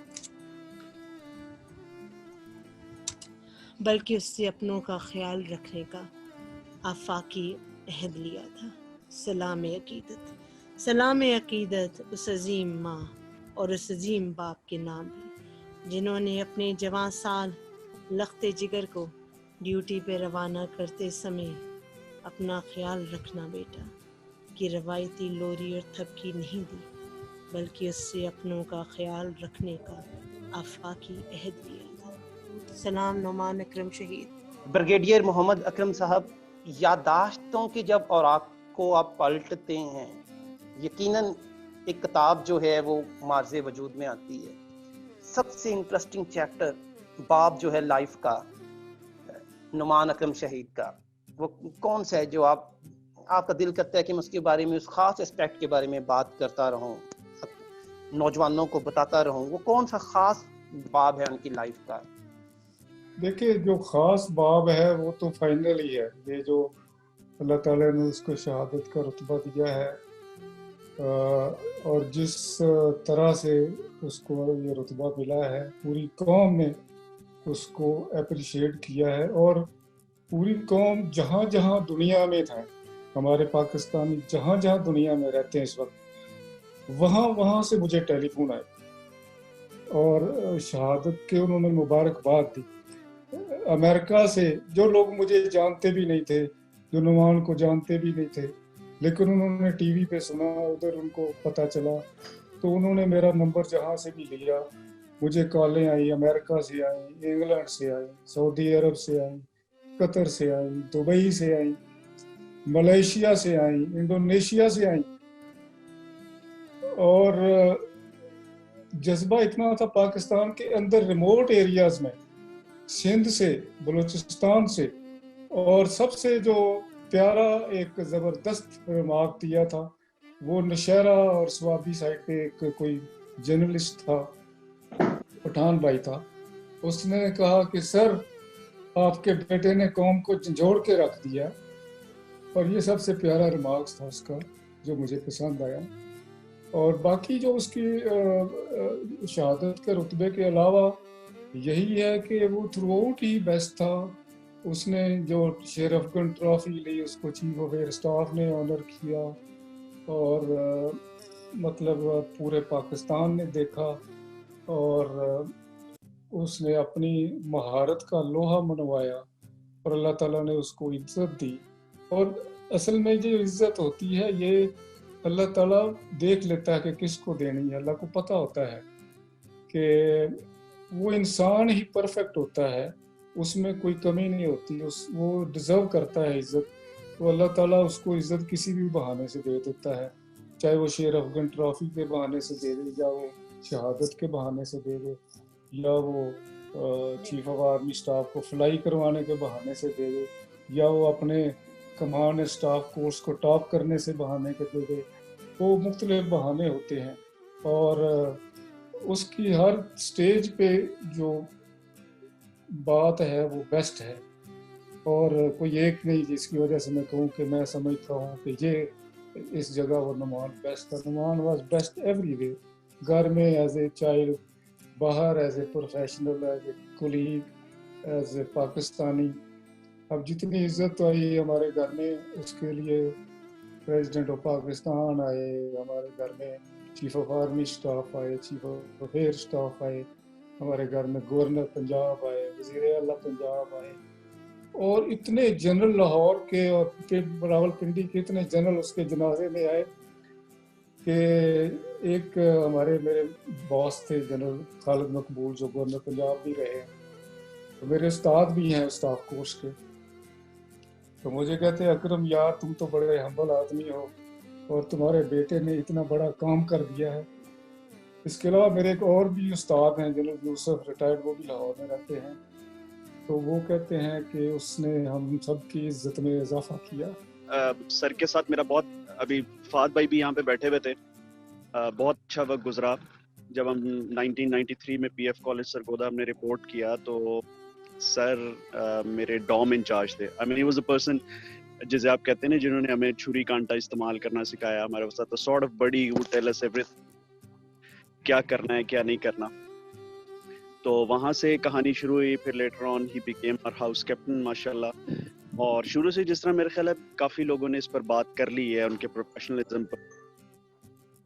بلکہ اس سے اپنوں کا خیال رکھنے کا آفاقی عہد لیا تھا. سلام عقیدت. سلام عقیدت اس عظیم ماں اور اس عظیم باپ کے نام ہے جنہوں نے اپنے جوان سال لخت جگر کو ڈیوٹی پہ روانہ کرتے سمے اپنا خیال رکھنا بیٹا کہ روایتی لوری اور تھپکی نہیں دی بلکہ اس سے اپنوں کا خیال رکھنے کا آفاقی عہد لیا تھا. سلام نعمان اکرم شہید.
بریگیڈیئر محمد اکرم صاحب، یادداشتوں کی جب اوراق کو آپ پلٹتے ہیں، یقیناً ایک کتاب جو ہے وہ مارز وجود میں آتی ہے. سب سے انٹرسٹنگ چیپٹر باب جو ہے لائف کا نعمان اکرم شہید کا، وہ کون سا ہے جو آپ کا دل کرتا ہے کہ میں اس کے بارے میں، اس خاص اسپیکٹ کے بارے میں بات کرتا رہوں، نوجوانوں کو بتاتا رہوں؟ وہ کون سا خاص باب ہے ان کی لائف کا؟
دیکھیے، جو خاص باب ہے وہ تو فائنل ہی ہے. یہ جو اللہ تعالیٰ نے اس کو شہادت کا رتبہ دیا ہے اور جس طرح سے اس کو یہ رتبہ ملا ہے، پوری قوم نے اس کو اپریشیٹ کیا ہے. اور پوری قوم جہاں جہاں دنیا میں تھا، ہمارے پاکستانی جہاں جہاں دنیا میں رہتے ہیں اس وقت، وہاں سے مجھے ٹیلی فون آئے اور شہادت کے انہوں نے مبارکباد دی. امریکہ سے جو لوگ مجھے جانتے بھی نہیں تھے، جو نعمان کو جانتے بھی نہیں تھے، لیکن انہوں نے ٹی وی پہ سنا، ادھر ان کو پتہ چلا، تو انہوں نے میرا نمبر جہاں سے بھی لیا. مجھے کالیں آئی، امریکہ سے آئیں، انگلینڈ سے آئیں، سعودی عرب سے آئیں، قطر سے آئیں، دبئی سے آئیں، ملیشیا سے آئیں، انڈونیشیا سے آئیں. اور جذبہ اتنا تھا پاکستان کے اندر ریموٹ ایریاز میں، سندھ سے، بلوچستان سے. اور سب سے جو پیارا ایک زبردست ریمارک دیا تھا وہ نشیرہ اور سوابی سائڈ پہ ایک کوئی جرنلسٹ تھا، پٹھان بھائی تھا. اس نے کہا کہ سر، آپ کے بیٹے نے قوم کو جھنجھوڑ کے رکھ دیا. اور یہ سب سے پیارا ریمارکس تھا اس کا جو مجھے پسند آیا. اور باقی جو اس کی شہادت کے رتبے کے علاوہ یہی ہے کہ وہ تھرو آؤٹ ہی بیسٹ تھا. اس نے جو شیر افغان ٹرافی لی، اس کو چیف آف ایئر اسٹاف نے آنر کیا، اور مطلب پورے پاکستان نے دیکھا، اور اس نے اپنی مہارت کا لوہا منوایا اور اللہ تعالیٰ نے اس کو عزت دی. اور اصل میں جو عزت ہوتی ہے یہ اللہ تعالیٰ دیکھ لیتا ہے کہ کس کو دینی ہے. اللہ کو پتہ ہوتا ہے کہ وہ انسان ہی پرفیکٹ ہوتا ہے، اس میں کوئی کمی نہیں ہوتی، وہ ڈیزرو کرتا ہے عزت. تو اللہ تعالیٰ اس کو عزت کسی بھی بہانے سے دے دیتا ہے، چاہے وہ شیر افغان ٹرافی کے بہانے سے دے دے، یا وہ شہادت کے بہانے سے دے دے، یا وہ چیف آف آرمی اسٹاف کو فلائی کروانے کے بہانے سے دے دے، یا وہ اپنے کمانڈ اسٹاف کورس کو ٹاپ کرنے سے بہانے کے دے دے. وہ مختلف بہانے ہوتے ہیں. اور اس کی ہر سٹیج پہ جو بات ہے وہ بیسٹ ہے، اور کوئی ایک نہیں جس کی وجہ سے میں کہوں کہ میں سمجھتا ہوں کہ یہ اس جگہ وہ نعمان بیسٹ تھا. Noman was best every way, گھر میں ایز اے چائلڈ، باہر as a professional, as a colleague, as a Pakistani. اب جتنی عزت آئی ہمارے گھر میں، اس کے لیے پریزیڈنٹ آف پاکستان آئے ہمارے گھر میں، چیف آف آرمی اسٹاف آئے، چیف آف ایئر اسٹاف آئے ہمارے گھر میں، گورنر پنجاب آئے، وزیر اعلیٰ پنجاب آئے، اور اتنے جنرل لاہور کے اور راول پنڈی کے اتنے جنرل اس کے جنازے میں آئے کہ ایک میرے باس تھے جنرل خالد مقبول، جو گورنر پنجاب بھی رہے ہیں، تو میرے استاد بھی ہیں اسٹاف کورس کے. تو مجھے کہتے ہیں اکرم یار تم تو بڑے ہمبل آدمی ہو اور تمہارے بیٹے نے اتنا بڑا کام کر دیا ہے. اس کے علاوہ میرے ایک اور بھی استاد ہیں جنرل یوسف، ریٹائرڈ، وہ بھی لاہور میں رہتے ہیں. تو وہ کہتے ہیں کہ اس نے ہم سب کی عزت میں اضافہ کیا.
سر کے ساتھ میرا بہت، ابھی فہد بھائی بھی یہاں پہ بیٹھے ہوئے تھے، بہت اچھا وقت گزرا. جب ہم 1993 میں پی ایف کالج سرگودا ہم نے رپورٹ کیا تو سر میرے ڈوم انچارج تھے. I mean he was a person جسے آپ کہتے ہیں نا جنہوں نے ہمیں چھری کانٹا استعمال کرنا سکھایا. ہمارے ساتھ the sort of buddy who tell us everything، کیا کرنا ہے کیا نہیں کرنا. تو وہاں سے کہانی شروع ہوئی. پھر later on he became our house captain ماشاءاللہ. اور شروع سے جس طرح میرے خیال ہے کافی لوگوں نے اس پر بات کر لی ہے ان کے پروفیشنلزم پر،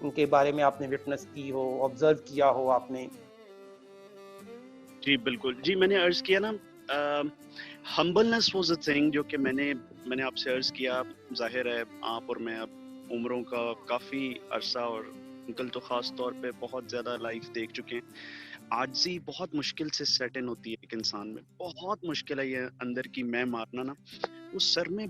ان کے بارے میں آپ نے وٹنس کی ہو, آبزرو کیا ہو آپ نے.
جی بالکل, جی میں نے عرض کیا نا, ہمبلنس واز اے تھنگ جو کہ میں نے آپ سے عرض کیا. ظاہر ہے آپ اور میں اب عمروں کا کافی عرصہ, اور انکل تو خاص طور پہ بہت زیادہ لائف دیکھ چکے ہیں. عاجزی بہت مشکل سے سیٹ ان ہوتی ہے ایک انسان میں, بہت مشکل ہے یہ اندر کی میں مارنا نا. وہ سر میں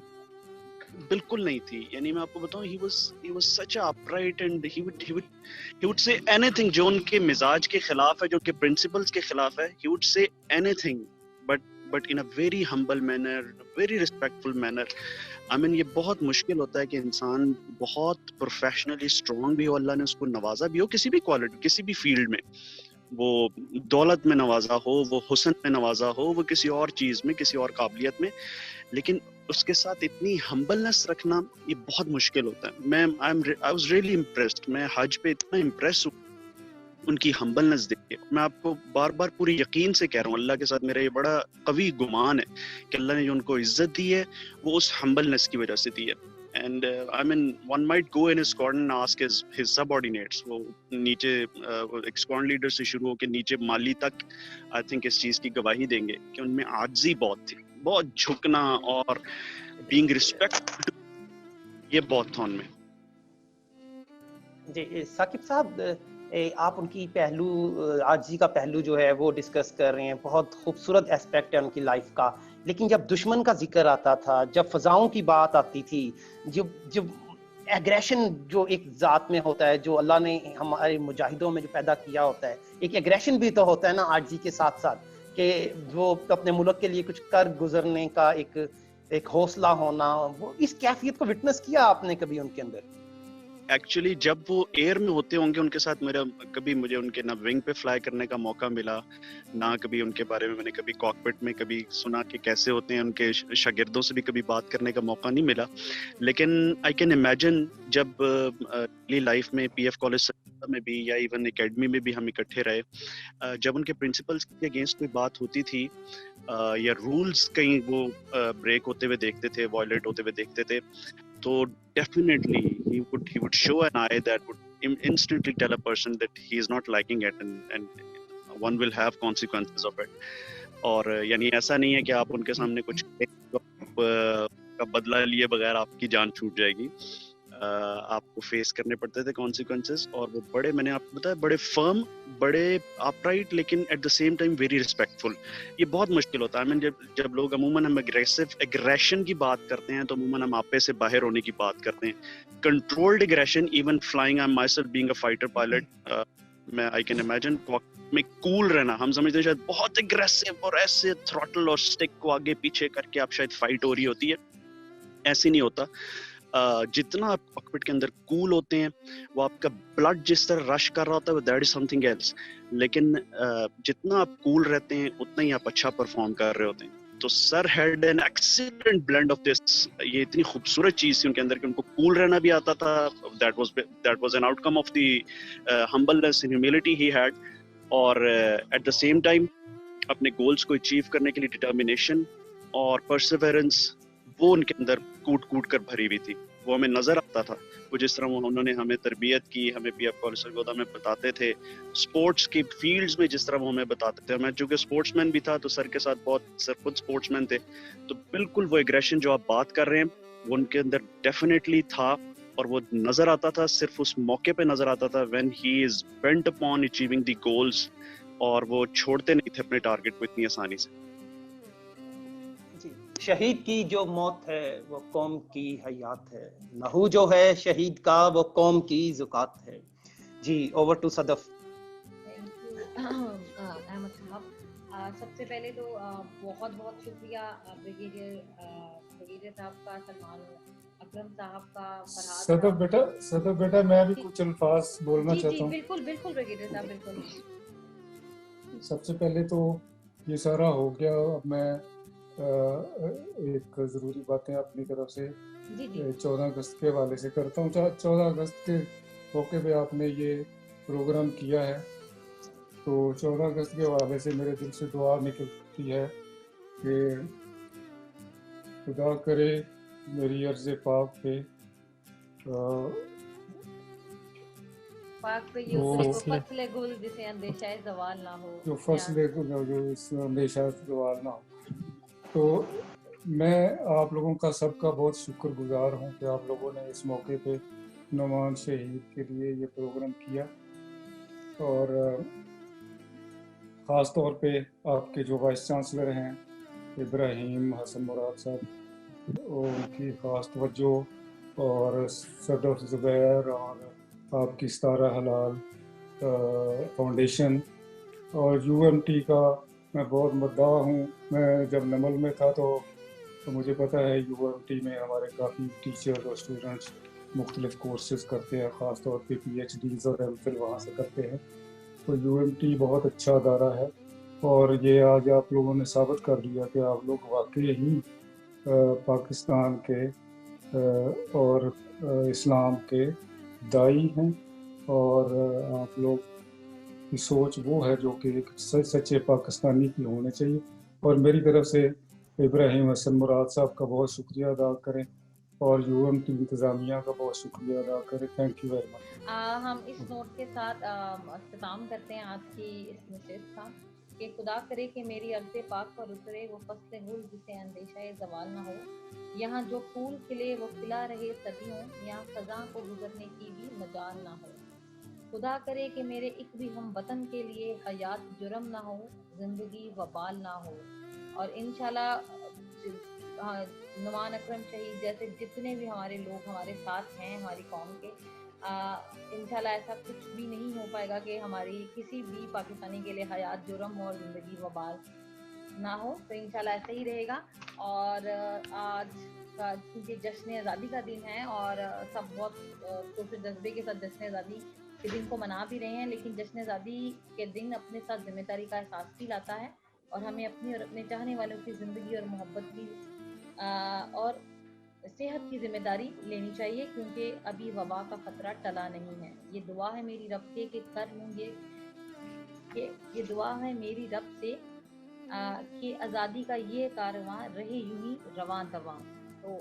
بالکل نہیں تھی. یعنی میں آپ کو بتاؤں, he was such a upright and he would say anything جو ان کے مزاج کے خلاف ہے, جو کہ پرنسپلز کے خلاف ہے. he would say anything but in a very humble manner, very respectful manner. I mean, یہ بہت مشکل ہوتا ہے کہ انسان بہت پروفیشنلی اسٹرانگ بھی ہو, اللہ نے اس کو نوازا بھی ہو کسی بھی کوالٹی, کسی بھی فیلڈ میں, وہ دولت میں نوازا ہو, وہ حسن میں نوازا ہو, وہ کسی اور چیز میں, کسی اور قابلیت میں, لیکن اس کے ساتھ اتنی ہمبلنس رکھنا یہ بہت مشکل ہوتا ہے. I was really impressed. میں حج پہ اتنا امپریس ہوں ان کی ہمبلنس دیکھ کے. میں آپ کو بار بار پوری یقین سے کہہ رہا ہوں, اللہ کے ساتھ میرا یہ بڑا قوی گمان ہے کہ اللہ نے جو ان کو عزت دی ہے وہ اس ہمبلنس کی وجہ سے دی ہے. And I mean, one might go in his squadron and ask his subordinates. وہ نیچے ایک squadron leader سے شروع ہو کے نیچے مالی تک I think اس چیز کی گواہی دیں گے کہ ان میں عاجزی بہت تھی, بہت جھکنا اور being respectful, یہ بہت تھا ان میں.
جی ثاقب صاحب, آپ ان کی پہلو, عاجزی کا پہلو جو ہے وہ ڈسکس کر رہے ہیں, بہت خوبصورت ایسپیکٹ ہے ان کی لائف کا. لیکن جب دشمن کا ذکر آتا تھا, جب فضاؤں کی بات آتی تھی, جب ایگریشن جو ایک ذات میں ہوتا ہے, جو اللہ نے ہمارے مجاہدوں میں جو پیدا کیا ہوتا ہے, ایک ایگریشن بھی تو ہوتا ہے نا عاجزی کے ساتھ ساتھ, کہ وہ اپنے ملک کے لیے کچھ کر گزرنے کا ایک حوصلہ ہونا. وہ اس کیفیت کو وٹنس کیا آپ نے کبھی ان کے اندر؟
ایکچولی جب وہ ایئر میں ہوتے ہوں گے ان کے ساتھ, کبھی مجھے ان کے نہ ونگ پہ فلائی کرنے کا موقع ملا, نہ کبھی ان کے بارے میں نے کبھی کاکپٹ میں کبھی سنا کہ کیسے ہوتے ہیں, ان کے شاگردوں سے بھی کبھی بات کرنے کا موقع نہیں ملا. لیکن آئی کین امیجن جب لائف میں پی ایف کالج میں بھی یا ایون اکیڈمی میں بھی ہم اکٹھے رہے, جب ان کے پرنسپلس کے اگینسٹ کوئی بات ہوتی تھی یا رولز کہیں وہ بریک ہوتے ہوئے دیکھتے تھے, وائلیٹ ہوتے ہوئے دیکھتے تھے, تو definitely he would show an eye that would instantly tell a person that he is not liking it and one will have consequences of it. اور یعنی ایسا نہیں ہے کہ آپ ان کے سامنے کچھ کا بدلہ لیے بغیر آپ کی جان چھوٹ جائے گی, آپ کو فیس کرنے پڑتے تھے کانسیکوینسز. اور وہ بڑے, میں نے آپ کو بتایا, بڑے فرم, بڑے اپ رائٹ, لیکن at the same time very respectful. یہ بہت مشکل ہوتا ہے. جب لوگ عموماً ہم ایگریشن کی بات کرتے ہیں تو عموماً ہم آپے سے باہر ہونے کی بات کرتے ہیں. Controlled aggression, even flying, I myself being a fighter pilot, میں آئی کین امیجن میں کول رہنا. ہم سمجھتے ہیں شاید بہت اگریسو اور ایسے تھروٹل اور اسٹک کو آگے پیچھے کر کے آپ شاید فائٹ ہو رہی ہوتی ہے, ایسے نہیں ہوتا. جتنا آپ کاکپٹ کے اندر کول ہوتے ہیں, وہ آپ کا بلڈ جس طرح رش کر رہا ہوتا ہے, that is something else. لیکن جتنا آپ کول رہتے ہیں اتنا ہی آپ اچھا پرفارم کر رہے ہوتے ہیں. تو sir head an excellent blend of this. یہ اتنی خوبصورت چیز تھی ان کے اندر کہ ان کو کول رہنا بھی آتا تھا. That was an out come of the humbleness and humility he had. اور ایٹ دا سیم ٹائم اپنے گولز کو اچیو کرنے کے لیے ڈٹرمینیشن اور پرسیورنس, وہ ان کے اندر کوٹ کوٹ کر بھری ہوئی تھی. وہ ہمیں نظر آتا تھا. وہ جس طرح انہوں نے ہمیں تربیت کی, ہمیں پی ایف کالج سرگودا میں بتاتے تھے, اسپورٹس کی فیلڈز میں جس طرح وہ ہمیں بتاتے تھے. میں چونکہ اسپورٹس مین بھی تھا تو سر کے ساتھ سر خود اسپورٹس مین تھے, تو بالکل وہ ایگریشن جو آپ بات کر رہے ہیں وہ ان کے اندر ڈیفینیٹلی تھا. اور وہ نظر آتا تھا, صرف اس موقع پہ نظر آتا تھا when he is bent upon achieving the goals, اور وہ چھوڑتے نہیں تھے اپنے ٹارگٹ کو اتنی آسانی سے.
شہید کی جو موت ہے وہ قوم کی حیات ہے, لہو جو ہے شہید کا وہ قوم کی زکات ہے. جی اوور ٹو صدف.
احمد صاحب, سب سے پہلے تو بہت بہت شکریہ بریگیڈیئر صاحب کا, سلمان اکرم صاحب کا,
صدف بیٹا میں بھی کچھ الفاظ بولنا چاہتا ہوں.
بالکل بالکل بریگیڈیئر صاحب, بالکل.
سب سے پہلے تو یہ سارا ہو گیا. اب میں ایک ضروری باتیں اپنی طرف سے 14 اگست کے حوالے سے کرتا ہوں. 14 اگست کے موقع پہ آپ نے یہ پروگرام کیا ہے, تو 14 اگست کے حوالے سے میرے دل سے دعا نکلتی ہے کہ خدا کرے میری عرض پاک پہ
پاک پہ یہ
وہ
فصل گل جسے اندیشہ زوال نہ ہو،
جو فصل جو اس اندیشہ زوال نہ ہو. تو میں آپ لوگوں کا سب کا بہت شکر گزار ہوں کہ آپ لوگوں نے اس موقع پہ نعمان شہید کے لیے یہ پروگرام کیا، اور خاص طور پہ آپ کے جو وائس چانسلر ہیں ابراہیم حسن مراد صاحب، ان کی خاص توجہ، اور صدر زبیر، اور آپ کی ستارہ حلال فاؤنڈیشن، اور یو ایم ٹی کا میں بہت مداح ہوں. میں جب نمل میں تھا تو مجھے پتہ ہے یو ایم ٹی میں ہمارے کافی ٹیچر اور اسٹوڈنٹس مختلف کورسز کرتے ہیں، خاص طور پہ پی ایچ ڈیز اور ایم فل وہاں سے کرتے ہیں. تو یو ایم ٹی بہت اچھا ادارہ ہے، اور یہ آج آپ لوگوں نے ثابت کر دیا کہ آپ لوگ واقعی ہی پاکستان کے اور اسلام کے داعی ہیں، اور آپ لوگ کی سوچ وہ ہے جو کہ ایک سچے پاکستانی کی ہونے چاہیے. اور میری طرف سے ابراہیم حسن مراد صاحب کا بہت شکریہ ادا کریں، اور یو ایم ٹی انتظامیہ کا بہت شکریہ ادا کریں. Thank you very much.
ہم اس نوٹ کے ساتھ اختتام کرتے ہیں آج کی اس نشست کا کہ خدا کرے کہ میری ارض پاک پر اترے وہ فصل گل جسے اندیشہ زوال نہ ہو. یہاں جو پھول کھلے وہ کھلا رہے صدیوں، یہاں خزاں کو گزرنے کی بھی مجال نہ ہو. خدا کرے کہ میرے ایک بھی ہم وطن کے لیے حیات جرم نہ ہو، زندگی وبال نہ ہو. اور انشاءاللہ نعمان اکرم شہید جیسے جتنے بھی ہمارے لوگ ہمارے ساتھ ہیں ہماری قوم کے، انشاءاللہ ایسا کچھ بھی نہیں ہو پائے گا کہ ہماری کسی بھی پاکستانی کے لیے حیات جرم ہو اور زندگی وبال نہ ہو. تو انشاءاللہ ایسا ہی رہے گا. اور آج کا کیونکہ جشن آزادی کا دن ہے اور سب بہت پرجوش جذبے کے ساتھ جشن آزادی کے دن کو منا بھی رہے ہیں، لیکن جشن آزادی کے دن اپنے ساتھ ذمہ داری کا احساس بھی لاتا ہے، اور ہمیں اپنی اور اپنے چاہنے والوں کی زندگی اور محبت کی اور صحت کی ذمہ داری لینی چاہیے، کیونکہ ابھی وبا کا خطرہ ٹلا نہیں ہے. یہ دعا ہے میری رب سے کہ کر لوں یہ دعا ہے میری رب سے کہ آزادی کا یہ کارواں رہے یوں ہی رواں دواں. تو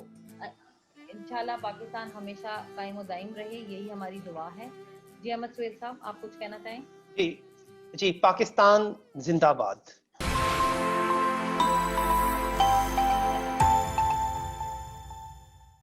انشاءاللہ پاکستان ہمیشہ قائم و دائم رہے، یہی ہماری دعا ہے. جی احمد سہیل صاحب، آپ کچھ کہنا چاہیں؟
جی پاکستان زندہ باد.